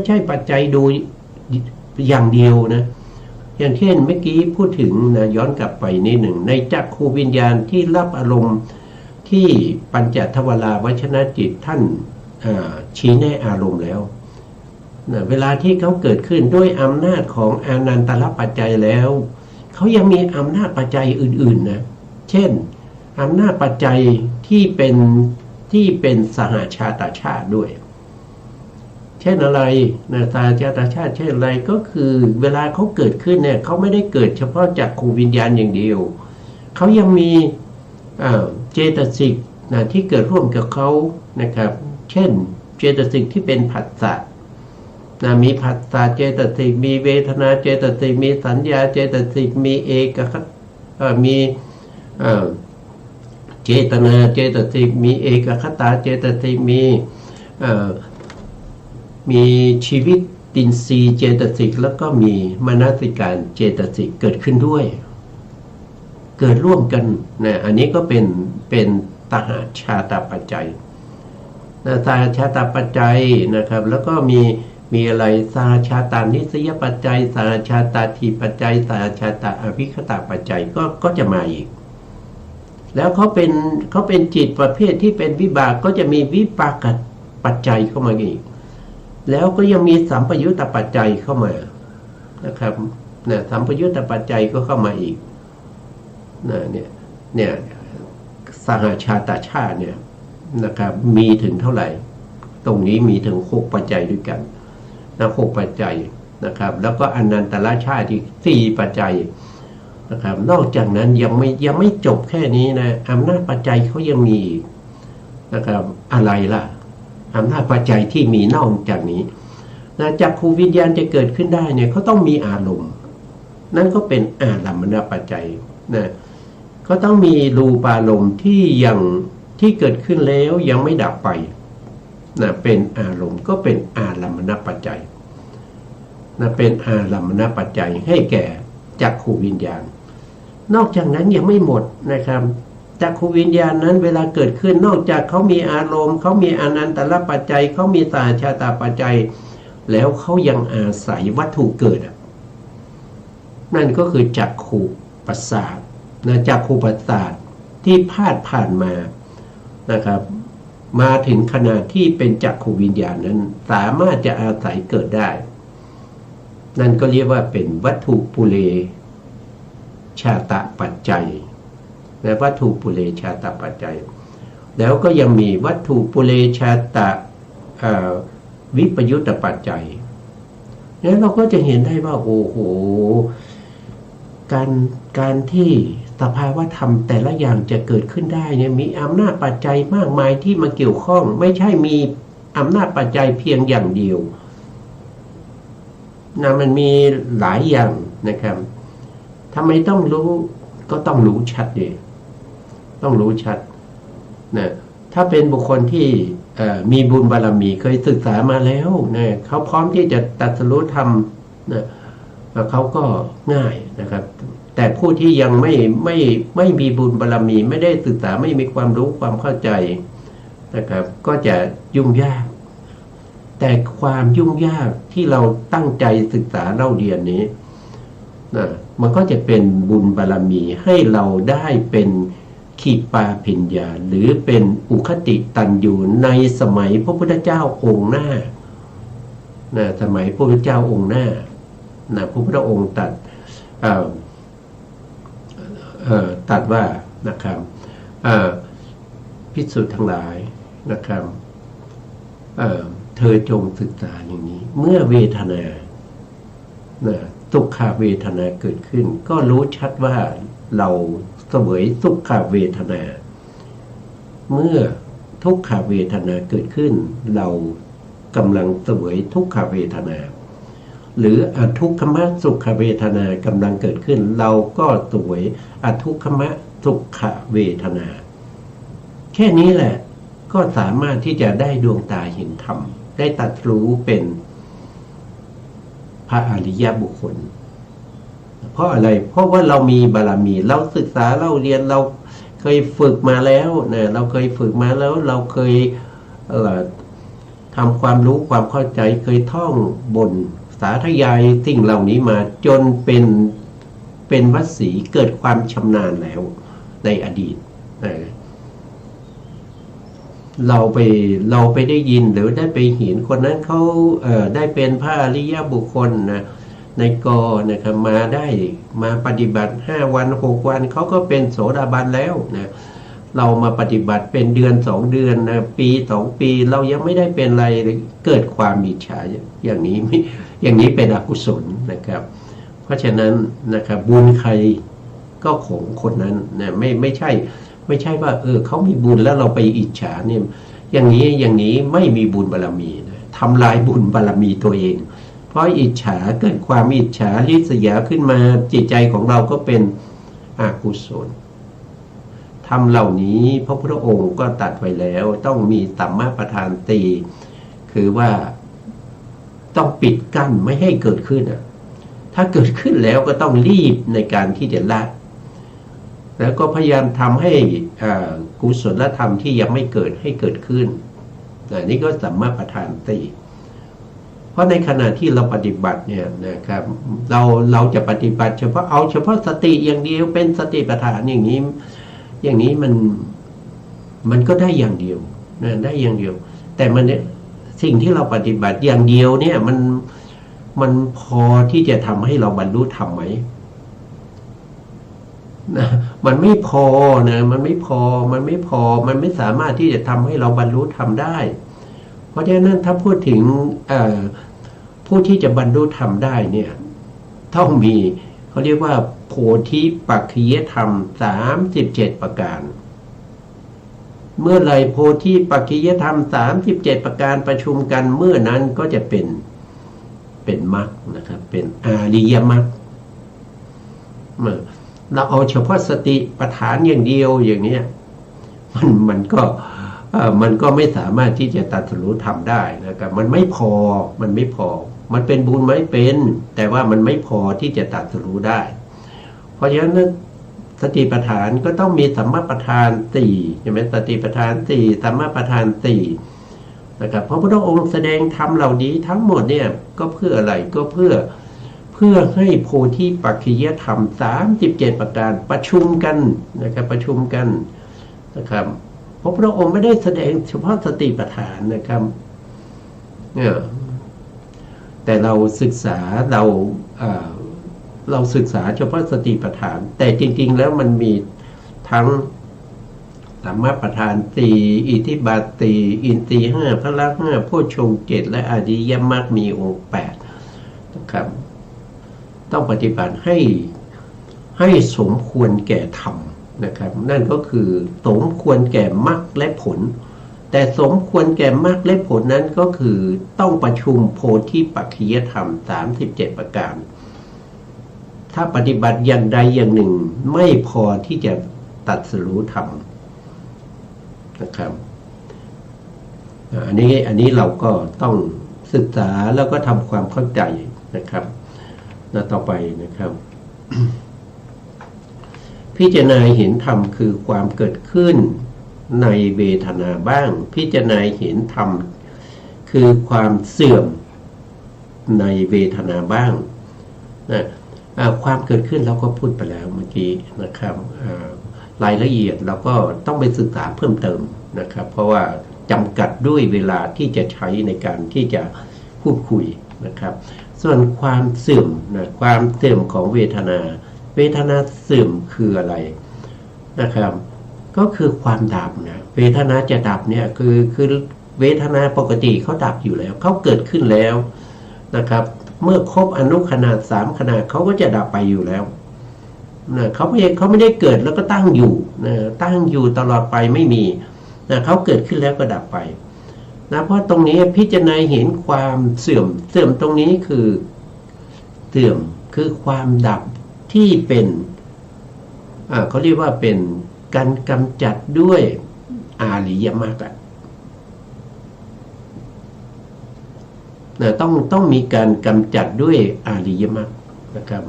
ใช่ปัจจัยดูอย่างเดียวนะอย่างเช่นเมื่อกี้พูดถึงนะย้อนกลับไปนิดหนึ่งในจักขูวิญญาณที่รับอารมณ์ที่ปัญจทวาราวชนะจิตท่านชี้แนะอารมณ์แล้วนะเวลาที่เขาเกิดขึ้นด้วยอำนาจของอานันตรปัจจัยแล้วเขายังมีอำนาจปัจจัยอื่นๆนะเช่นอำนาจปัจจัยที่เป็นสหชาตชาติด้วยเช่นอะไรนะสหชาตชาติเช่นอะไรก็คือเวลาเขาเกิดขึ้นเนี่ยเขาไม่ได้เกิดเฉพาะจากขูวิญญาณอย่างเดียวเขายังมีเจตสิกนะที่เกิดร่วมกับเขานะครับเช่นเจตสิกที่เป็นผัสสะนะมีผัสสะเจตสิกมีเวทนาเจตสิกมีสัญญาเจตสิกมีเอกคมีเจตนาเจตสิกมีเอกคตาเจตสิกมีชีวิตตินทรีย์เจตสิกแล้วก็มีมนสิการเจตสิกเกิดขึ้นด้วยเกิดร่วมกันนะอันนี้ก็เป็นตหชาตปัจจัยนะตหชาตปัจจัยนะครับแล้วก็มีอะไรสหชาตานิสยปัจจัยสหชาตาทีปัจจัยสหชาตาอภิคตปัจจัยก็จะมาอีกแล้วเขาเป็นจิตประเภทที่เป็นวิบากก็จะมีวิปากปัจจัยเข้ามาอีกแล้วก็ยังมีสัมปยุตตปัจจัยเข้ามานะครับนะสัมปยุตตปัจจัยก็เข้ามาอีกนะเนี่ยสหชาตชาติเนี่ยนะครับมีถึงเท่าไหร่ตรงนี้มีถึง6ปัจจัยด้วยกันนะ6ปัจจัยนะครับแล้วก็อนันตรชาติอีก4ปัจจัยนะครับนอกจากนั้นยังไม่จบแค่นี้นะอำนาจปัจจัยเขายังมีนะครับอะไรล่ะอำนาจปัจจัยที่มีนอกจากนี้นะจักขูวิญญาณจะเกิดขึ้นได้เนี่ยเขาต้องมีอารมณ์นั่นก็เป็นอารัมมณปัจจัยนะก็ต้องมีรูปารมณ์ที่เกิดขึ้นแล้วยังไม่ดับไปนะเป็นอารมณ์ก็เป็นอารัมมณปัจจัย เป็นอารัมมณปัจจัยให้แก่จักขูวิญญาณนอกจากนั้นยังไม่หมดนะครับจักขูวิญญาณนั้นเวลาเกิดขึ้นนอกจากเขามีอารมณ์เขามีอนันตรปัจจัยเขามีสหชาตปัจจัยแล้วเขายังอาศัยวัตถุเกิดนั่นก็คือจักขูประสาทนะจักขูประสาทที่ผ่านมานะครับมาถึงขนาดที่เป็นจักขูวิญญาณนั้นสามารถจะอาศัยเกิดได้นั่นก็เรียกว่าเป็นวัตถุปุเรชาตปัจจัยและวัตถุปุเรชาตปัจจัยแล้วก็ยังมีวัตถุปุเรชาตวิปยุตตปัจจัยนั้นเราก็จะเห็นได้ว่าโอ้โหการที่สภาวะธรรมแต่ละอย่างจะเกิดขึ้นได้เนี่ยมีอำนาจปัจจัยมากมายที่มาเกี่ยวข้องไม่ใช่มีอำนาจปัจจัยเพียงอย่างเดียวนะมันมีหลายอย่างนะครับทำไมต้องรู้ก็ต้องรู้ชัดเลยต้องรู้ชัดนะถ้าเป็นบุคคลที่มีบุญบารมีเคยศึกษามาแล้วนะเขาพร้อมที่จะตรัสรู้ธรรมนะเขาก็ง่ายนะครับแต่ผู้ที่ยังไม่มีบุญบารมีไม่ได้ศึกษาไม่มีความรู้ความเข้าใจนะครับก็จะยุ่งยากแต่ความยุ่งยากที่เราตั้งใจศึกษาเล่าเรียนนี้นะมันก็จะเป็นบุญบารมีให้เราได้เป็นขีปาภิญญาหรือเป็นอุคติตัญญูในสมัยพระพุทธเจ้าองค์หน้านะสมัยพระพุทธเจ้าองค์หน้านะพระพุทธองค์ตรัสว่านะครับภิกษุทั้งหลายนะครับเธอจงศึกษาอย่างนี้เมื่อเวทนาทุกขเวทนาเกิดขึ้นก็รู้ชัดว่าเราเสวยทุกขเวทนาเมื่อทุกขเวทนาเกิดขึ้นเรากำลังเสวยทุกขเวทนาหรืออทุกขมสุขเวทนากำลังเกิดขึ้นเราก็เสวยอทุกขมสุขเวทนาแค่นี้แหละก็สามารถที่จะได้ดวงตาเห็นธรรมได้ตรัสรู้เป็นพระอริยบุคคลเพราะอะไรเพราะว่าเรามีบารมีเราศึกษาเราเรียนเราเคยฝึกมาแล้วนะเราเคยฝึกมาแล้วเราเคยทำความรู้ความเข้าใจเคยท่องบนสาธยายสิ่งเหล่านี้มาจนเป็นวสีเกิดความชำนาญแล้วในอดีตเราไปได้ยินหรือได้ไปเห็นคนนั้นเขาได้เป็นพระอริยบุคคลนะในกอนะครับมาปฏิบัติ5 วัน6 วันเขาก็เป็นโสดาบันแล้วนะเรามาปฏิบัติเป็นเดือน2 เดือนนะปี2 ปีเรายังไม่ได้เป็นอะไรเกิดความอิจฉาอย่างนี้เป็นอกุศลนะครับเพราะฉะนั้นนะครับบุญใครก็ของคนนั้นนะไม่ใช่ว่าเขามีบุญแล้วเราไปอิจฉาเนี่ยอย่างนี้ไม่มีบุญบารมีนะทำลายบุญบารมีตัวเองเพราะอิจฉาเกิดความอิจฉาริษยาขึ้นมาจิตใจของเราก็เป็นอกุศลทำเหล่านี้พระพุทธองค์ก็ตรัสไว้แล้วต้องมีสัมมาประธานตีคือว่าต้องปิดกั้นไม่ให้เกิดขึ้นถ้าเกิดขึ้นแล้วก็ต้องรีบในการที่จะละแล้วก็พยายามทำให้กุศลธรรมที่ยังไม่เกิดให้เกิดขึ้นนี่ก็สัมมาประธานตีเพราะในขณะที่เราปฏิบัติเนี่ยนะครับเราจะปฏิบัติเฉพาะสติอย่างเดียวเป็นสติปัฏฐานอย่างนี้มันก็ได้อย่างเดียวนะได้อย่างเดียวแต่มันเนี่ยสิ่งที่เราปฏิบัติอย่างเดียวเนี่ยมันพอที่จะทำให้เราบรรลุธรรมไหมนะมันไม่พอนะมันไม่สามารถที่จะทำให้เราบรรลุธรรมได้เพราะฉะนั้นถ้าพูดถึงผู้ที่จะบรรลุธรรมได้เนี่ยต้องมีเขาเรียกว่าโพธิปักขิยธรรม37ประการเมื่อไรโพธิปักขิยธรรม37ประการประชุมกันเมื่อนั้นก็จะเป็นมรรคนะครับเป็นอริยมรรคเราเอาเฉพาะสติปัฏฐานอย่างเดียวอย่างนี้มันก็ไม่สามารถที่จะตรัสรู้ธรรมได้นะครับมันไม่พอ มันเป็นบุญไหมเป็น แต่ว่ามันไม่พอที่จะตรัสรู้ได้ เพราะฉะนั้นสติปัฏฐานก็ต้องมีสัมมาปัฏฐานสี่ใช่ไหมสติปัฏฐานสี่สัมมาปัฏฐานสี่นะครับเพราะพระพุทธองค์แสดงธรรมเหล่านี้ทั้งหมดเนี่ยก็เพื่ออะไรก็เพื่อให้โพธิปักขิยธรรม37ประการประชุมกันนะครับประชุมกันนะครับเพราะพระองค์ไม่ได้แสดงเฉพาะสติปัฏฐานนะครับเนี่ยแต่เราศึกษาเราศึกษาเฉพาะสติปัฏฐานแต่จริงๆแล้วมันมีทั้งสัมมาปัฏฐานสี่อิทธิบาทสี่อินทรีย์ห้าพละห้าโพชฌงค์เจ็ดและอริยมรรคมีองค์8นะครับต้องปฏิบัติให้สมควรแก่ธรรมนะครับนั่นก็คือสมควรแก่มรรคและผลแต่สมควรแก่มรรคและผลนั้นก็คือต้องประชุมโพธิปักขิยธรรม37ประการถ้าปฏิบัติอย่างใดอย่างหนึ่งไม่พอที่จะตรัสรู้ธรรมนะครับอันนี้เราก็ต้องศึกษาแล้วก็ทำความเข้าใจนะครับแล้วต่อไปนะครับ พิจารณาเห็นธรรมคือความเกิดขึ้นในเวทนาบ้างพิจารณาเห็นธรรมคือความเสื่อมในเวทนาบ้างนะความเกิดขึ้นเราก็พูดไปแล้วเมื่อกี้นะครับรายละเอียดเราก็ต้องไปศึกษาเพิ่มเติมนะครับเพราะว่าจำกัดด้วยเวลาที่จะใช้ในการที่จะพูดคุยนะครับส่วนความเสื่อมนะความเสื่อมของเวทนาเสื่อมคืออะไรนะครับก็คือความดับนะเวทนาจะดับเนี่ยคือเวทนาปกติเขาดับอยู่แล้วเขาเกิดขึ้นแล้วนะครับเมื่อครบอนุขนาด3ขนาดเขาก็จะดับไปอยู่แล้วนะเขาไม่ได้เกิดแล้วก็ตั้งอยู่นะตั้งอยู่ตลอดไปไม่มีนะเขาเกิดขึ้นแล้วก็ดับไปนะเพราะตรงนี้พิจารณาเห็นความเสื่อมตรงนี้คือเสื่อมคือความดับที่เป็นเขาเรียกว่าเป็นการกำจัดด้วยอาริยมรรคนะต้องมีการกำจัดด้วยอาริยมรรคนะครับ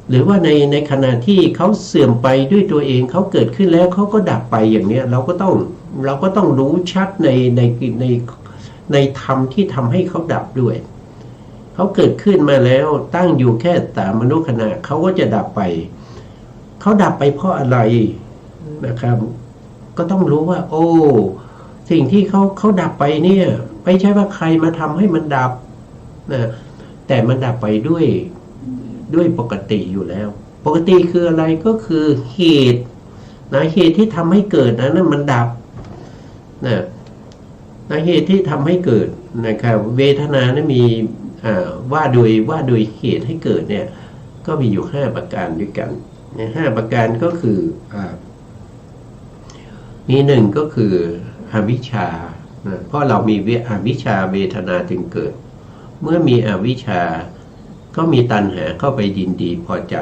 หรือว่าในขณะที่เขาเสื่อมไปด้วยตัวเองเขาเกิดขึ้นแล้วเขาก็ดับไปอย่างนี้เราก็ต้องรู้ชัดในธรรมที่ทำให้เขาดับด้วยเขาเกิดขึ้นมาแล้วตั้งอยู่แค่3อนุขณะเขาก็จะดับไปเขาดับไปเพราะอะไรนะครับก็ต้องรู้ว่าโอ้สิ่งที่เขาดับไปเนี่ยไม่ใช่ว่าใครมาทำให้มันดับนะแต่มันดับไปด้วยปกติอยู่แล้วปกติคืออะไรก็คือเหตุนะเหตุที่ทำให้เกิดนั้นมันดับนะเหตุที่ทำให้เกิดนะครับเวทนานั้นมีว่าโดยเหตุให้เกิดเนี่ยก็มีอยู่5ประการด้วยกัน5ประการก็คือมี1ก็คืออวิชชาเพราะเรามีอวิชชาเวทนาจึงเกิดเมื่อมีอวิชชาก็มีตัณหาเข้าไปยินดีพอใจ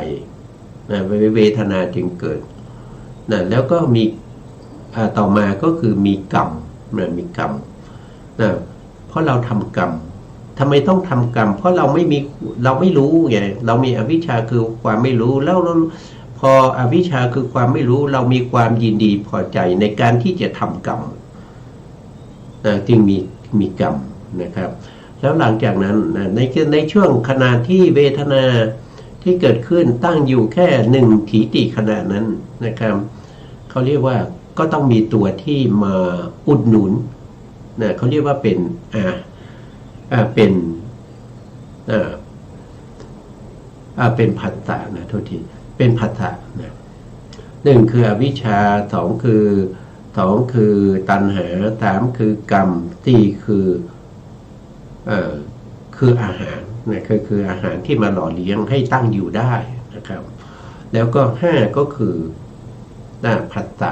เวทนาจึงเกิดแล้วก็มีต่อมาก็คือมีกรรมเพราะเราทำกรรมทำไมต้องทำกรรมเพราะเราไม่รู้ไงเรามีอวิชชาคือความไม่รู้แล้วพออวิชชาคือความไม่รู้เรามีความยินดีพอใจในการที่จะทำกรรมจึงมีกรรมนะครับแล้วหลังจากนั้นในช่วงขณะที่เวทนาที่เกิดขึ้นตั้งอยู่แค่1ถีติขณะนั้นนะครับเขาเรียกว่าก็ต้องมีตัวที่มาอุดหนุนนะเขาเรียกว่าเป็นเป็นผัสสะนะโทษทีเป็นผัสสะนะ1คืออวิชชา2คือตัณหา3คือกรรม4คืออาหารนะคืออาหารที่มาหล่อเลี้ยงให้ตั้งอยู่ได้นะครับแล้วก็5ก็คือผัสสะ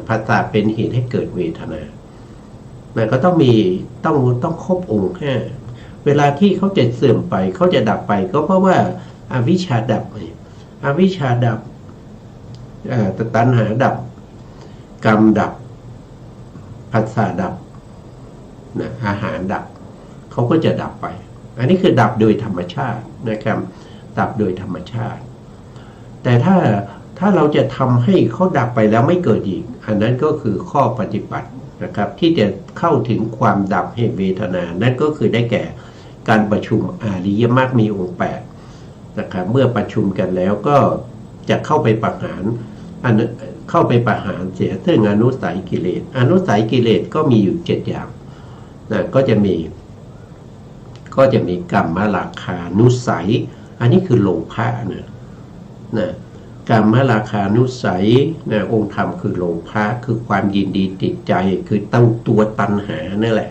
ผัสสะเป็นเหตุให้เกิดเวทนาก็ต้องครบองค์5เวลาที่เขาจะเสื่อมไปเขาจะดับไปก็เพราะว่าอวิชชาดับอวิชชาดับตัณหาดับกรรมดับผัสสะดับอาหารดับ เขาก็จะดับไปอันนี้คือดับโดยธรรมชาตินะครับดับโดยธรรมชาติแต่ถ้าเราจะทำให้เขาดับไปแล้วไม่เกิดอีกอันนั้นก็คือข้อปฏิบัตินะครับที่จะเข้าถึงความดับแห่งเวทนานั่นก็คือได้แก่การประชุมอริยมรรคมีองค์8นะครับเมื่อประชุมกันแล้วก็จะเข้าไปประหารเข้าไปประหารเสียซึ่งอนุสัยกิเลสอนุสัยกิเลสก็มีอยู่7อย่างนะก็จะมีกัมมราคานุสัยอันนี้คือโลภะนะกัมมราคานุสัยนะองค์ธรรมคือโลภะคือความยินดีติดใจคือตั้งตัวตัณหานั่นแหละ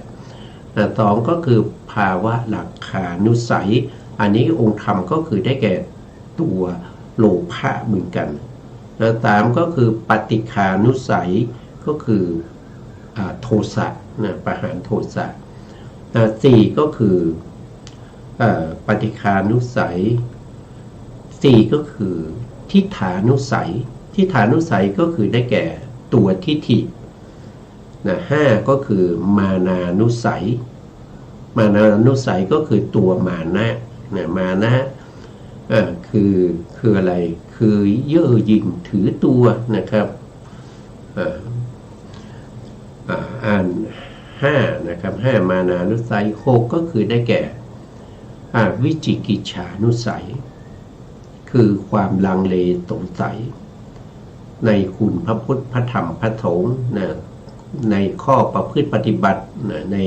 นะสองก็คือภาวะราคานุสัยอันนี้องค์ธรรมก็คือได้แก่ตัวโลภะเหมือนกันนะสามก็คือปฏิฆานุสัยก็คือโทสะนะประหารโทสะสี่ก็คือปฏิฆานุสัยสี่ก็คือทิฏฐานุสัยทิฏฐานุสัยก็คือได้แก่ตัวทิฏฐินะห้าก็คือมานานุสัยมานานุสัยก็คือตัวมานะนะมานะคืออะไรคือเย่อหยิ่งถือตัวนะครับอ่านห้านะครับห้ามานานุสัยหกก็คือได้แก่วิจิกิจฉานุสัยคือความลังเลสงสัยในคุณพระพุทธพระธรรมพระสงฆ์นะในข้อประพฤติปฏิบัตินะใน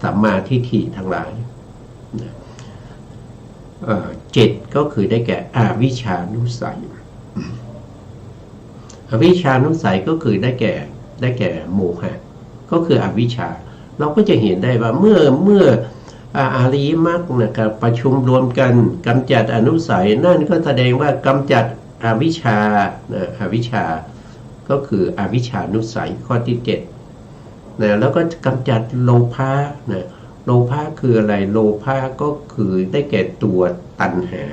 สัมมาทิฏฐิทั้งหลายนะเจ็ดก็คือได้แก่อวิชชานุสัยอวิชชานุสัยก็คือได้แก่โมหะก็คืออวิชชาเราก็จะเห็นได้ว่าเมื่ออริยมรรคนะครับประชุมรวมกันกำจัดอนุสัยนั่นก็แสดงว่ากำจัดอวิชชาอวิชชาก็คืออวิชชานุสัยข้อที่7นะแล้วก็กำจัดโลภะนะโลภะคืออะไรโลภะก็คือได้แก่ตัวตัณหา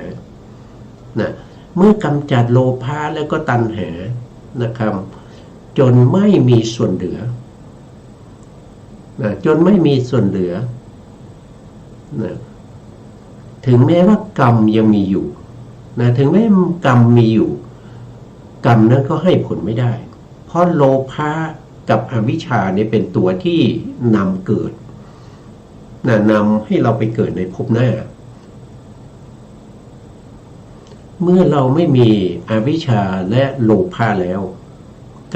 นะเมื่อกำจัดโลภะแล้วก็ตัณหานะครับจนไม่มีส่วนเหลือนะจนไม่มีส่วนเหลือนะถึงแม้ว่ากรรมยังมีอยู่นะถึงแม้กรรมมีอยู่กรรมนั้นก็ให้ผลไม่ได้เพราะโลภะกับอวิชชาเนี่ยเป็นตัวที่นำเกิดนะนำให้เราไปเกิดในภพหน้าเมื่อเราไม่มีอวิชชาและโลภะแล้ว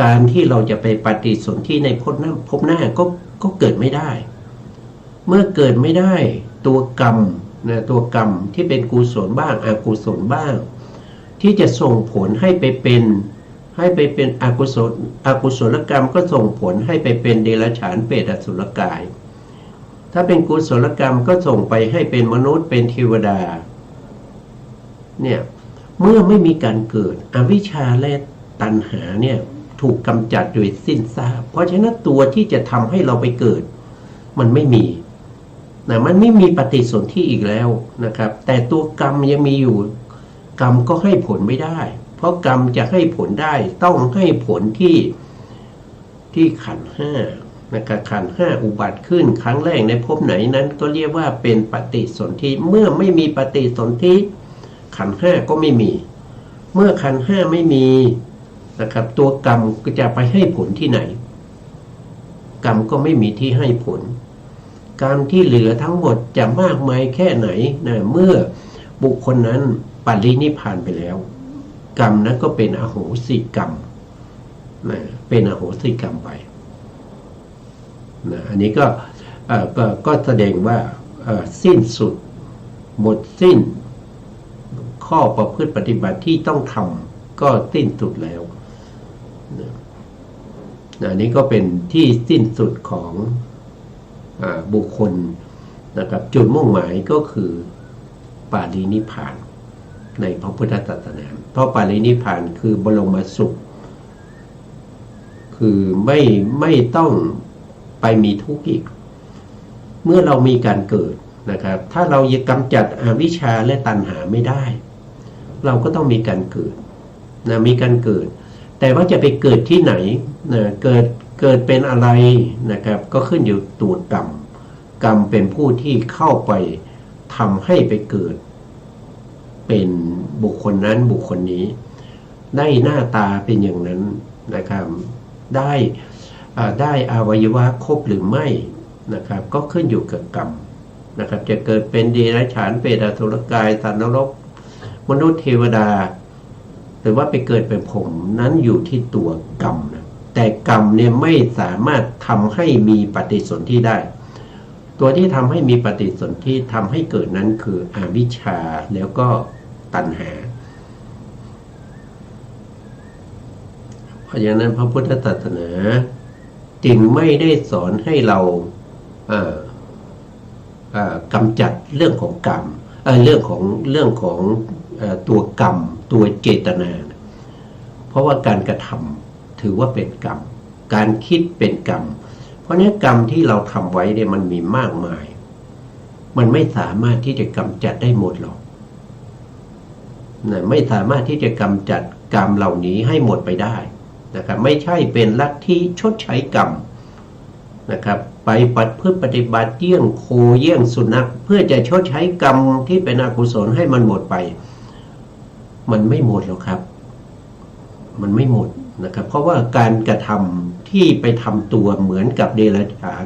การที่เราจะไปปฏิสนธิในภพหน้าก็เกิดไม่ได้เมื่อเกิดไม่ได้ตัวกรรมนะตัวกรรมที่เป็นกุศลบ้างอกุศลบ้างที่จะส่งผลให้ไปเป็นอกุศลกรรมก็ส่งผลให้ไปเป็นเดรัจฉานเปรตอสุรกายถ้าเป็นกุศลกรรมก็ส่งไปให้เป็นมนุษย์เป็นเทวดาเนี่ยเมื่อไม่มีการเกิดอวิชชาและตัณหาเนี่ยถูกกำจัดโดยสิ้นซากเพราะฉะนั้นตัวที่จะทำให้เราไปเกิดมันไม่มีนะมันไม่มีปฏิสนธิอีกแล้วนะครับแต่ตัวกรรมยังมีอยู่กรรมก็ให้ผลไม่ได้เพราะกรรมจะให้ผลได้ต้องให้ผลที่ขันธ์ห้านะครับขันธ์ห้าอุบัติขึ้นครั้งแรกในภพไหนนั้นก็เรียกว่าเป็นปฏิสนธิเมื่อไม่มีปฏิสนธิขันธ์ห้าก็ไม่มีเมื่อขันธ์ห้าไม่มีนะครับตัวกรรมก็จะไปให้ผลที่ไหนกรรมก็ไม่มีที่ให้ผลกรรมที่เหลือทั้งหมดจะมากมายแค่ไหนนะเมื่อบุคคลนั้นปรินิพพานไปแล้วกรรมนั้นก็เป็นอโหสิกรรมนะเป็นอโหสิกรรมไปนะอันนี้ก็แสดงว่าสิ้นสุดหมดสิ้นข้อประพฤติปฏิบัติที่ต้องทำก็สิ้นสุดแล้วนะอันนี้ก็เป็นที่สิ้นสุดของบุคคลนะครับจุดมุ่งหมายก็คือปารินิพพานในพระพุทธศาสนาเพราะปารินิพพานคือบรมสุขคือไม่ต้องไปมีทุกข์อีกเมื่อเรามีการเกิดนะครับถ้าเรายังกำจัดอวิชชาและตัณหาไม่ได้เราก็ต้องมีการเกิดนะมีการเกิดแต่ว่าจะไปเกิดที่ไหนนะเกิดเป็นอะไรนะครับก็ขึ้นอยู่ตัวกรรม กรรมเป็นผู้ที่เข้าไปทำให้ไปเกิดเป็นบุคคลนั้นบุคคลนี้ได้หน้าตาเป็นอย่างนั้นนะครับได้อวัยวะครบหรือไม่นะครับก็ขึ้นอยู่กับกรรมนะครับจะเกิดเป็นเดรัจฉานเปรตอสุรกายสัตว์นรกมนุษย์เทวดาหรือว่าไปเกิดเป็นพรหมนั้นอยู่ที่ตัวกรรมนะแต่กรรมเนี่ยไม่สามารถทำให้มีปฏิสนธิได้ตัวที่ทำให้มีปฏิสนธิทำให้เกิดนั้นคืออวิชชาแล้วก็ตัณหาเพราะฉะนั้นพระพุทธศาสนาจึงไม่ได้สอนให้เรากำจัดเรื่องของกรรมเรื่องของตัวกรรมตัวเจตนาเพราะว่าการกระทำถือว่าเป็นกรรมการคิดเป็นกรรมเพราะนี้กรรมที่เราทำไว้เนี่ยมันมีมากมายมันไม่สามารถที่จะกำจัดได้หมดหรอกนะไม่สามารถที่จะกำจัดกรรมเหล่านี้ให้หมดไปได้นะครับไม่ใช่เป็นลัทธิชดใช้กรรมนะครับไปปฏิบัติเยี่ยงโคเยี่ยงสุนัขเพื่อจะชดใช้กรรมที่เป็นอกุศลให้มันหมดไปมันไม่หมดหรอกครับมันไม่หมดนะครับเพราะว่าการกระทำที่ไปทำตัวเหมือนกับเดรัจฉาน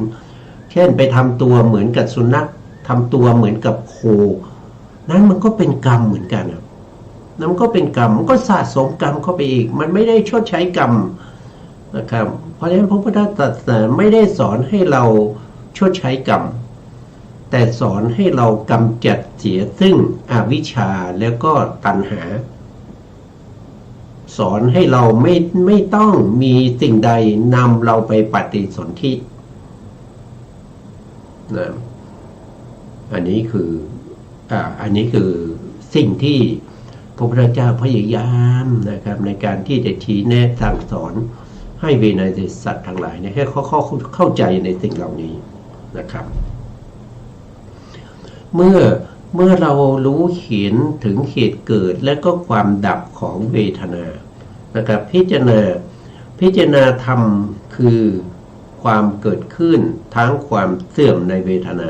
เช่นไปทำตัวเหมือนกับสุนัขทำตัวเหมือนกับโคนั้นมันก็เป็นกรรมเหมือนกันนั่นก็เป็นกรรมมันก็สะสมกรรมเข้าไปอีกมันไม่ได้ชดใช้กรรมนะครับเพราะฉะนั้นพระพุทธศาสนาไม่ได้สอนให้เราชดใช้กรรมแต่สอนให้เรากำจัดเสียซึ่งอวิชชาแล้วก็ตัณหาสอนให้เราไม่ต้องมีสิ่งใดนำเราไปปฏิสนธินะอันนี้คือสิ่งที่พระพุทธเจ้าพยายามนะครับในการที่จะชี้แนะสั่งสอนให้เวไนยสัตว์ทั้งหลายเนี่ยให้เขาเข้าใจในสิ่งเหล่านี้นะครับเมื่อเรารู้เห็นถึงเหตุเกิดและก็ความดับของเวทนานะครับพิจารณาธรรมคือความเกิดขึ้นทั้งความเสื่อมในเวทนา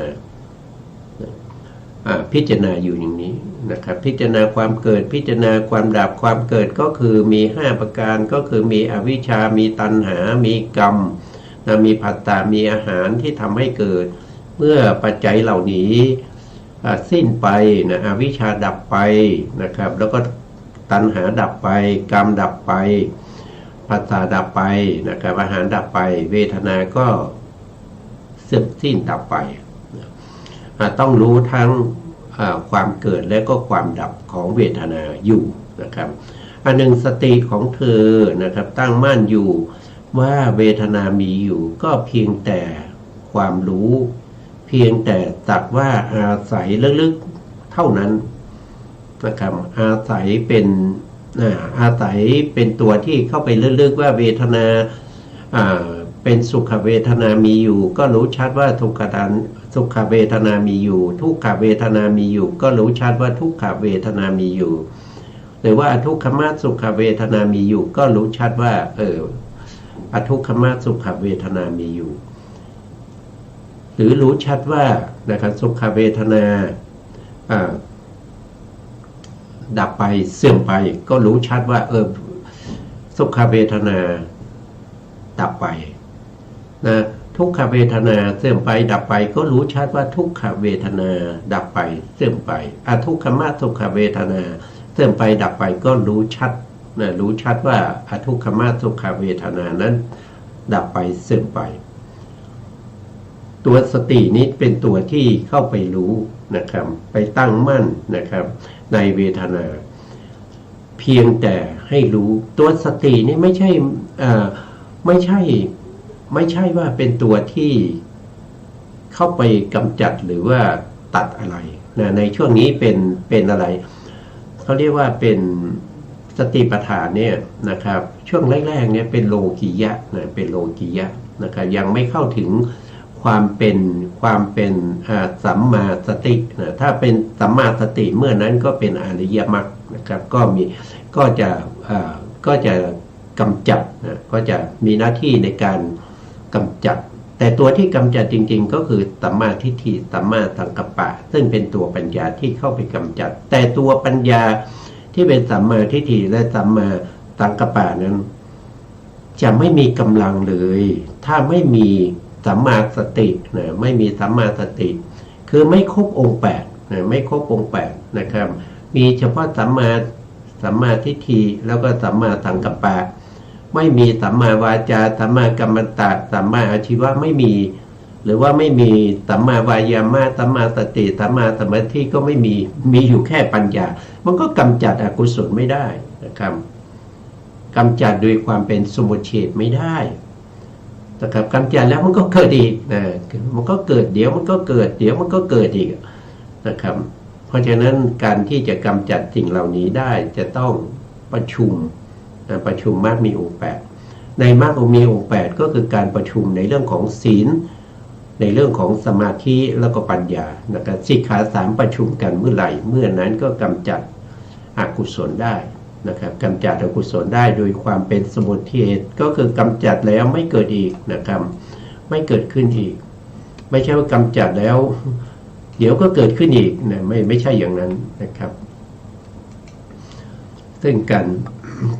พิจารณาอยู่อย่างนี้นะครับพิจารณาความเกิดพิจารณาความดับความเกิดก็คือมี5ประการก็คือมีอวิชชามีตัณหามีกรรมมีผัสสะมีอาหารที่ทำให้เกิดเมื่อปัจจัยเหล่านี้สิ้นไปนะอวิชชาดับไปนะครับแล้วก็ตัณหาดับไปกรรมดับไปผัสสะดับไปนะครับอาหารดับไปเวทนาก็เสื่อมสิ้นดับไปต้องรู้ทั้งความเกิดและก็ความดับของเวทนาอยู่นะครับอันหนึ่งสติของเธอนะครับตั้งมั่นอยู่ว่าเวทนามีอยู่ก็เพียงแต่ความรู้เพียงแต่สักว่าอาศัยลึกๆเท่านั้นนะครับอาศัยเป็นตัวที่เข้าไปลึกๆว่าเวทนาเป็นสุขเวทนามีอยู่ก็รู้ชัดว่าสุขเวทนามีอยู่ทุกขเวทนามีอยู่ก็รู้ชัดว่าทุกขเวทนามีอยู่หรือว่าอทุกขมสุขเวทนามีอยู่ก็รู้ชัดว่าอทุกขมสุขเวทนามีอยู่หรือรู้ชัดว่านะครับสุขเวทนาดับไปเสื่อมไปก็รู้ชัดว่าสุขเวทนาดับไปนะทุกขเวทนาเสื่อมไปดับไปก็รู้ชัดว่าทุกขเวทนาดับไปเสื่อมไปอทุกขมสุขเวทนาเสื่อมไปดับไปก็รู้ชัดนะรู้ชัดว่าอทุกขมสุขเวทนานั้นดับไปเสื่อมไปตัวสตินี้เป็นตัวที่เข้าไปรู้นะครับไปตั้งมั่นนะครับในเวทนาเพียงแต่ให้รู้ตัวสตินี้ไม่ใช่ว่าเป็นตัวที่เข้าไปกำจัดหรือว่าตัดอะไรนะในช่วงนี้เป็นอะไรเขาเรียกว่าเป็นสติปัฏฐานเนี่ยนะครับช่วงแรกๆเนี่ยเป็นโลกิยะนะเป็นโลกิยะนะครับยังไม่เข้าถึงความเป็นสัมมาสตินะถ้าเป็นสัมมาสติเมื่อนั้นก็เป็นอริยมรรคนะครับก็จะกำจัดนะก็จะมีหน้าที่ในการกำจัด แต่ตัวที่กำจัดจริงๆก็คือสัมมาทิฏฐิสัมมาสังกัปปะซึ่งเป็นตัวปัญญาที่เข้าไปกำจัดแต่ตัวปัญญาที่เป็นสัมมาทิฏฐิและสัมมาสังกัปปะนั้นจะไม่มีกำลังเลยถ้าไม่มีสัมมาสตินะไม่มีสัมมาสติคือไม่ครบองค์แปดนะไม่ครบองค์แปดนะครับมีเฉพาะสัมมาทิฏฐิแล้วก็สัมมาสังกัปปะไม่มีสัมมาวาจาสัมมากัมมันตะสัมมาอาชีวะไม่มีหรือว่าไม่มีสัมมาวายามะสัมมาสติสัมมาสมาธิก็ไม่มีอยู่แค่ปัญญามันก็กำจัดอกุศลไม่ได้นะครับกำจัดโดยความเป็นสมุจเฉทไม่ได้นะครับกำจัดแล้วมันก็เกิดอีกนะมันก็เกิดเดี๋ยวมันก็เกิดเดี๋ยวมันก็เกิดอีกนะครับเพราะฉะนั้นการที่จะกำจัดสิ่งเหล่านี้ได้จะต้องประชุมมรรคมีองค์แปดในมรรคมีองค์แปดก็คือการประชุมในเรื่องของศีลในเรื่องของสมาธิแล้วก็ปัญญานะครับสิกขาสามประชุมกันเมื่อไหร่เมื่อนั้นก็กำจัดอกุศลได้นะครับกำจัดอกุศลได้โดยความเป็นสมุทเฉทก็คือกำจัดแล้วไม่เกิดอีกนะครับไม่เกิดขึ้นอีกไม่ใช่ว่ากำจัดแล้วเดี๋ยวก็เกิดขึ้นอีกนะไม่ใช่อย่างนั้นนะครับซึ่ง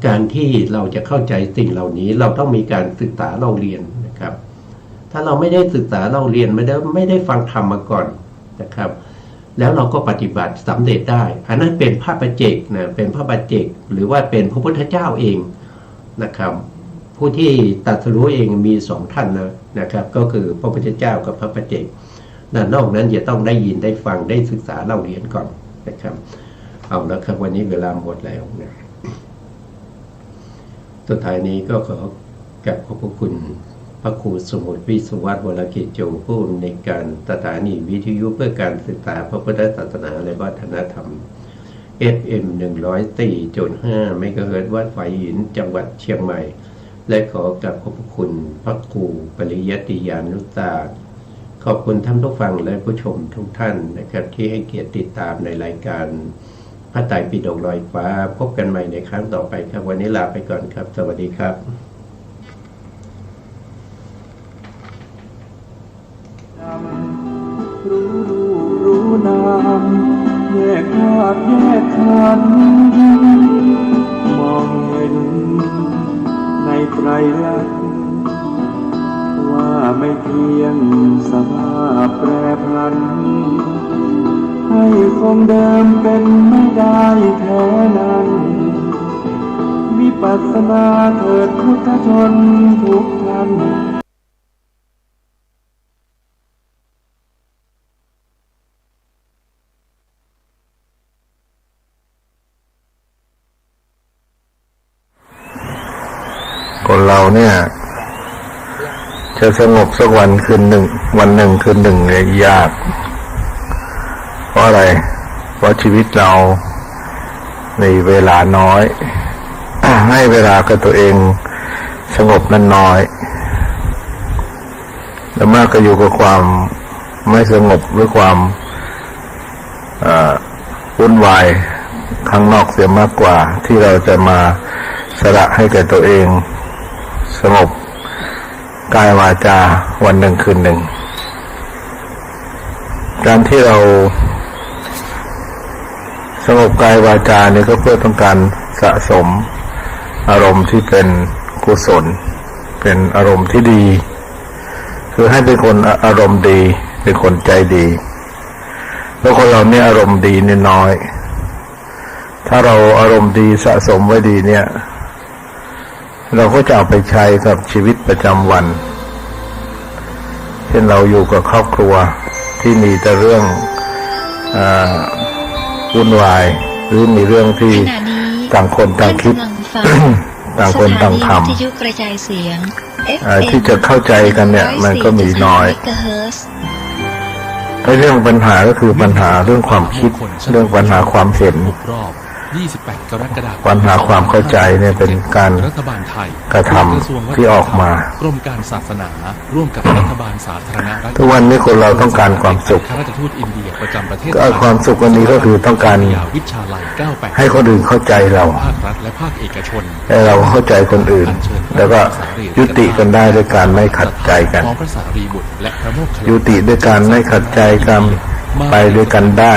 การที่เราจะเข้าใจสิ่งเหล่านี้เราต้องมีการศึกษาเราเรียนนะครับถ้าเราไม่ได้ศึกษาเราเรียนไม่ได้ฟังธรรมมาก่อนนะครับแล้วเราก็ปฏิบัติสำเร็จได้อันนั้นเป็นพระปัจเจกนะเป็นพระปัจเจกหรือว่าเป็นพระพุทธเจ้าเองนะครับผู้ที่ตรัสรู้เองมีสองท่านนะครับก็คือพระพุทธเจ้ากับพระปัจเจกนอกนั้นจะต้องได้ยินได้ฟังได้ศึกษาเราเรียนก่อนนะครับเอาแล้วครับวันนี้เวลาหมดแล้วนะสุดท้ายนี้ก็ขอกราบขอบพระคุณพระครูสมุทรวิสุวัฒน์วรกิจจงผู้ในการสถานีวิทยุเพื่อการศึกษาพระพุทธศาสนาและวัฒนธรรม FM 104.5 เมกะเฮิรตซ์วัดฝายหินจังหวัดเชียงใหม่และขอกราบขอบพระคุณพระครูปริยัติยานุตาขอบคุณท่านผู้ฟังและผู้ชมทุกท่านนะครับที่ให้เกียรติติดตามในรายการพระไตรปิฎกลอยฟ้าพบกันใหม่ในครั้งต่อไปครับวันนี้ลาไปก่อนครับสวัสดีครับรู้นามแยกธาตุแยกขันธ์มองเห็นในไตรลักษณ์ว่าไม่เที่ยงสภาพแปรผันให้คงเดิมเป็นไม่ได้แท้นั้นวิปัสสนาเถิดพุทธชนทุกท่านคนเราเนี่ยจะสงบสักวันคืนหนึ่งเนี่ยยากเพราะอะไรเพราะชีวิตเราในเวลาน้อย ให้เวลากับตัวเองสงบนั้นน้อยแล้วมากก็อยู่กับความไม่สงบหรือความวุ่นวายข้างนอกเสียมากกว่าที่เราจะมาสละให้แก่ตัวเองสงบกายวาจาวันหนึ่งคืนหนึ่งการที่เราสงบกายวาจาเนี่ยก็เพื่อต้องการสะสมอารมณ์ที่เป็นกุศลเป็นอารมณ์ที่ดีคือให้เป็นคนอารมณ์ดีเป็นคนใจดีเพราะคนเราเนี่ยอารมณ์ดีเนี่ยน้อยถ้าเราอารมณ์ดีสะสมไว้ดีเนี่ยเราก็จะเอาไปใช้กับชีวิตประจำวันเช่นเราอยู่กับครอบครัวที่มีแต่เรื่องวุ่นวายหรือมีเรื่องที่ต่างคนต่างคิด ต่างคนต่างทำที่จะเข้าใจกันเนี่ยมันก็มีน้อยเรื่องปัญหาก็คือปัญหาเรื่องความคิดเรื่องปัญหาความเห็น 28 กรกฎาคม ปัญหาความเข้าใจเนี่ยเป็นการ รัฐบาลไทย กระทำที่ออกมา กรมการศาสนาร่วมกับรัฐบาลสาธารณรัฐ ทุกวันนี้คนเราต้องการความสุข ข้าราชทูตอินเดียประจำประเทศ ก็ความสุขอันนี้ก็คือต้องการ วิชาลัย98 ให้คนอื่นเข้าใจเรา ภาครัฐและภาคเอกชน ให้เราเข้าใจคนอื่น แล้วก็ยุติกันได้ด้วยการไม่ขัดใจกัน ของพระสารีบุตรและพระโมคคัลลานะ ยุติด้วยการไม่ขัดใจกันไปด้วยกันได้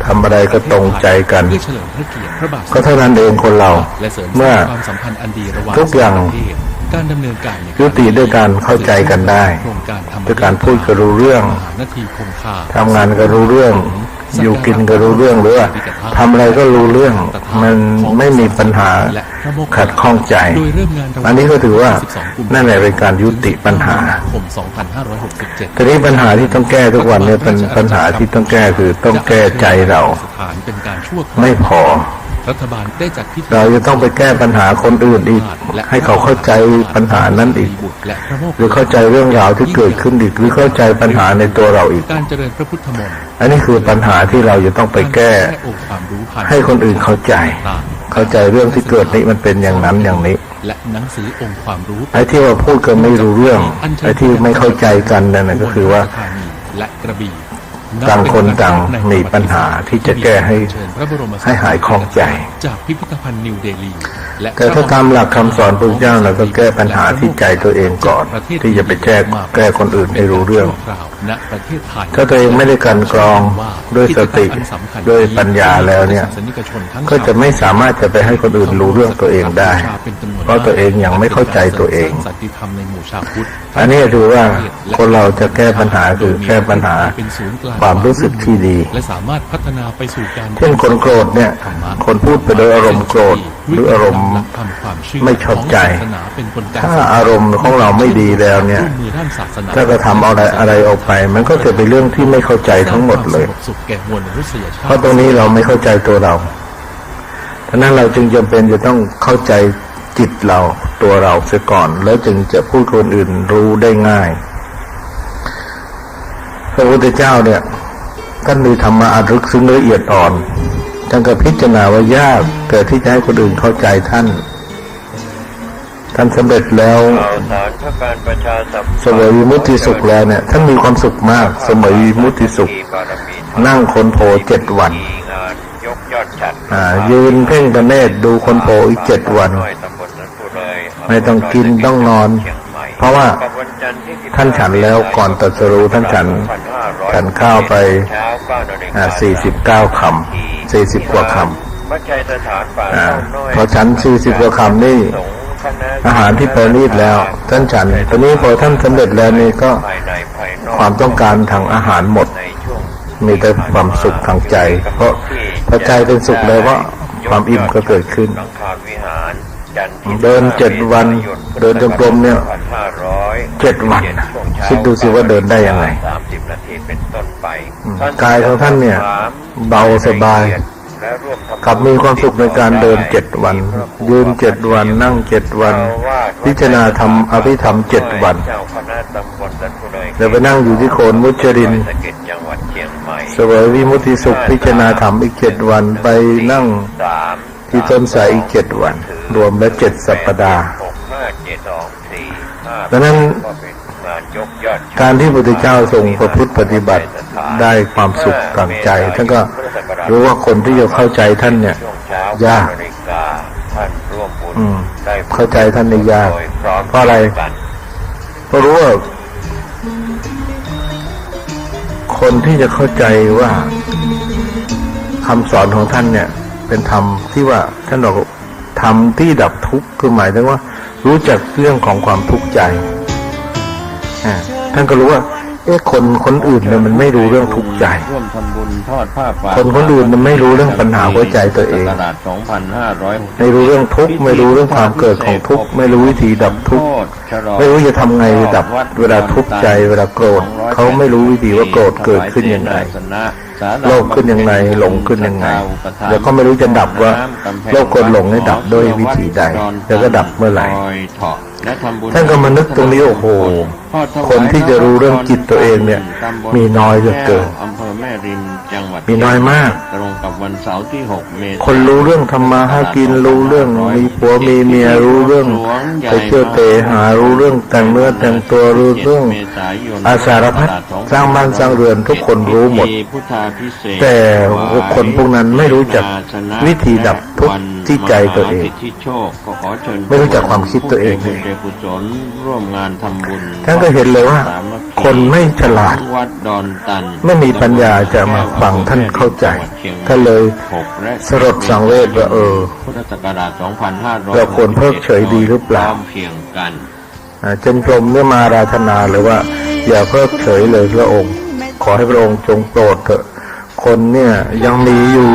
ทำอะไรก็ตรงใจกัน เพื่อเฉลิมพระเกียรติพระบาท ก็เท่านั้นเองคนเรา และเสริมส เมื่อ ร้างความสัมพันธ์อันดีระหว่าง ทุกอย่าง ประเทศการดำเนินการใน ยุติด้วยการเข้าใจกันได้ โครงการธรรม ด้วยการพูดก็รู้เรื่อง มหานาทีคงคา ทำงานก็รู้เรื่อง อยู่กินก็รู้เรื่องหรือว่าทำอะไรก็รู้เรื่อง มันไม่มีปัญหาขัดข้องใจ โดยเริ่มงานระหว่าง อันนี้ก็ถือว่านั่นแหละเป็นการยุติปัญหา คม 2567 ทีนี้ปัญหาที่ต้องแก้ทุกวันเนี่ยเป็นปัญหาที่ต้องแก้คือต้องแก้ใจเรา สถานเป็นการชั่วคราว ไม่พอ รัฐบาลได้จัดพิธี เราจะต้องไปแก้ปัญหาคนอื่นอีก ให้เขาเข้าใจปัญหานั้นอีก และพระโมค หรือเข้าใจเรื่องราวที่เกิดขึ้นอีก หรือเข้าใจปัญหาในตัวเราอีก การเจริญพระพุทธมนต์ อันนี้คือปัญหาที่เราจะต้องไปแก้ องค์ความรู้ผ่าน ให้คนอื่นเข้าใจ เข้าใจเรื่องที่เกิดนี้มันเป็นอย่างนั้นอย่างนี้ และหนังสือองค์ความรู้ ไอ้ที่ว่าพูดกันไม่รู้เรื่อง ไอ้ที่ไม่เข้าใจกันนั่นนะก็คือว่า และกระบี่ ต่างคนต่างมีปัญหาที่จะแก้ให้หายคล่องใจ จากพิพิธภัณฑ์นิวเดลีและ แต่ถ้าตามหลักคำสอนพระเจ้าเราก็แก้ปัญหาที่ใจตัวเองก่อน ที่จะไปแก้คนอื่นให้รู้เรื่อง ณประเทศไทย ถ้าตัวเองไม่ได้กลั่นกรองด้วยสติด้วยปัญญาแล้วเนี่ย ก็จะไม่สามารถจะไปให้คนอื่นรู้เรื่องตัวเองได้ เพราะตัวเองยังไม่เข้าใจตัวเอง สันติธรรมในหมู่ชาวพุทธ อันนี้ถือว่าคนเราจะแก้ปัญหาคือแก้ปัญหาความรู้สึกที่ดี และสามารถพัฒนาไปสู่การ เช่นคนโกรธเนี่ยคนพูดไปโดยอารมณ์โกรธหรืออารมณ์ไม่ชอบใจ ถ้าอารมณ์ของเราไม่ดีแล้วเนี่ยถ้าก็ทำอะไรออกไป มันก็จะเป็นเรื่องที่ไม่เข้าใจทั้งหมดเลย เพราะตรงนี้เราไม่เข้าใจตัวเราฉะนั้นเราจึงจำเป็นจะต้องเข้าใจจิตเราตัวเราเสียก่อน แล้วจึงจะพูดคนอื่นรู้ได้ง่ายพระพุทธเจ้าเนี่ยท่านมีธรรมะอันลึกซึ้งละเอียดอ่อนท่านก็พิจารณาว่ายากแต่ที่จะให้คนอื่นเข้าใจท่านสำเร็จแล้วเสวยวิมุตติสุขแล้วเนี่ยท่านมีความสุขมากเสวยวิมุตติสุขนั่งคนโพ7 วันยืนเพ่งพระเนตรดูคนโพอีก7 วันไม่ต้องกินต้องนอนเพราะว่าท่านฉันแล้วก่อนตรัสรู้ท่านฉันข้าวไป49 คำ40 กว่าคำพอฉัน40 กว่าคำนี่อาหารที่ประณีตแล้วท่านฉันตอนนี้พอท่านสำเร็จแล้วนี่ก็ความต้องการทางอาหารหมดมีแต่ความสุขทางใจเพราะพอใจเป็นสุขแล้วว่าความอิ่มก็เกิดขึ้นเดิน7 วันเดินจงกรมเนี่ย7 วันคิดดูสิว่าเดินได้ยังไงกายของท่านเนี่ยเบาสบายกับมีความสุขในการเดิน7 วันยืน7 วันนั่ง7 วันพิจารณาธรรมอภิธรรม7 วันแล้วไปนั่งอยู่ที่โคนมุจรินเสวยวิมุตติสุขพิจารณาธรรมอีก7 วันไปนั่งที่ต้นไทรอีก7 วันรวมแล้ว7 สัปดาห์ดังนั้นการที่พระพุทธเจ้าทรงประพฤติปฏิบัติได้ความสุขทางใจท่านก็รู้ว่าคนที่จะเข้าใจท่านเนี่ยยากเข้าใจท่านนี่ยากเพราะอะไรเพราะรู้ว่าคนที่จะเข้าใจว่าคำสอนของท่านเนี่ยเป็นธรรมที่ว่าท่านบอกธรรมที่ดับทุกข์คือหมายถึงว่ารู้จักเรื่องของความทุกข์ใจท่านก็รู้ว่าคนอื่นเนี่ยมันไม่รู้เรื่องทุกข์ใจร่วมทำบุญทอดผ้าป่าคนอื่นมันไม่รู้เรื่องปัญหาหัวใจตัวเองตลาด 2,500 ไม่รู้เรื่องทุกข์ไม่รู้เรื่องความเกิดของทุกข์ไม่รู้วิธีดับทุกข์ไม่รู้จะทำไงดับเวลาทุกข์ใจเวลาโกรธเขาไม่รู้วิธีว่าโกรธเกิดขึ้นยังไง โลภขึ้นยังไงหลงขึ้นยังไงแล้วก็ไม่รู้จะดับว่าโลภกดหลงให้ดับด้วยวิธีใดแล้วก็ดับเมื่อไหร่ท่านก็มานึกตรงนี้โอ้โหคนที่จะรู้เรื่องจิตตัวเองเนี่ยมีน้อยเหลือเกินมีน้อยมากคนรู้เรื่องธรรมะหากินรู้เรื่องมีผัวมีเมียรู้เรื่องไปเที่ยวเตะหารู้เรื่องแต่งเนื้อแต่งตัวรู้เรื่องอาสารพัดสร้างบ้านสร้างเรือนทุกคนรู้หมดแต่คนพวกนั้นไม่รู้จักวิธีดับทุกข์ที่ใจตัวเองไม่รู้จักความคิดตัวเองเลยท่านก็เห็นเลยว่าคนไม่ฉลาดไม่มีปัญญาจะมาฟังท่านเข้าใจท่านเลยสลดสังเวชว่าเราควรเพิกเฉยดีหรือเปล่าจนพรหมเนี่ยมาอาราธนาเลยว่าอย่าเพิกเฉยเลยพระองค์ขอให้พระองค์จงโปรดเถอะคนเนี่ยยังมีอยู่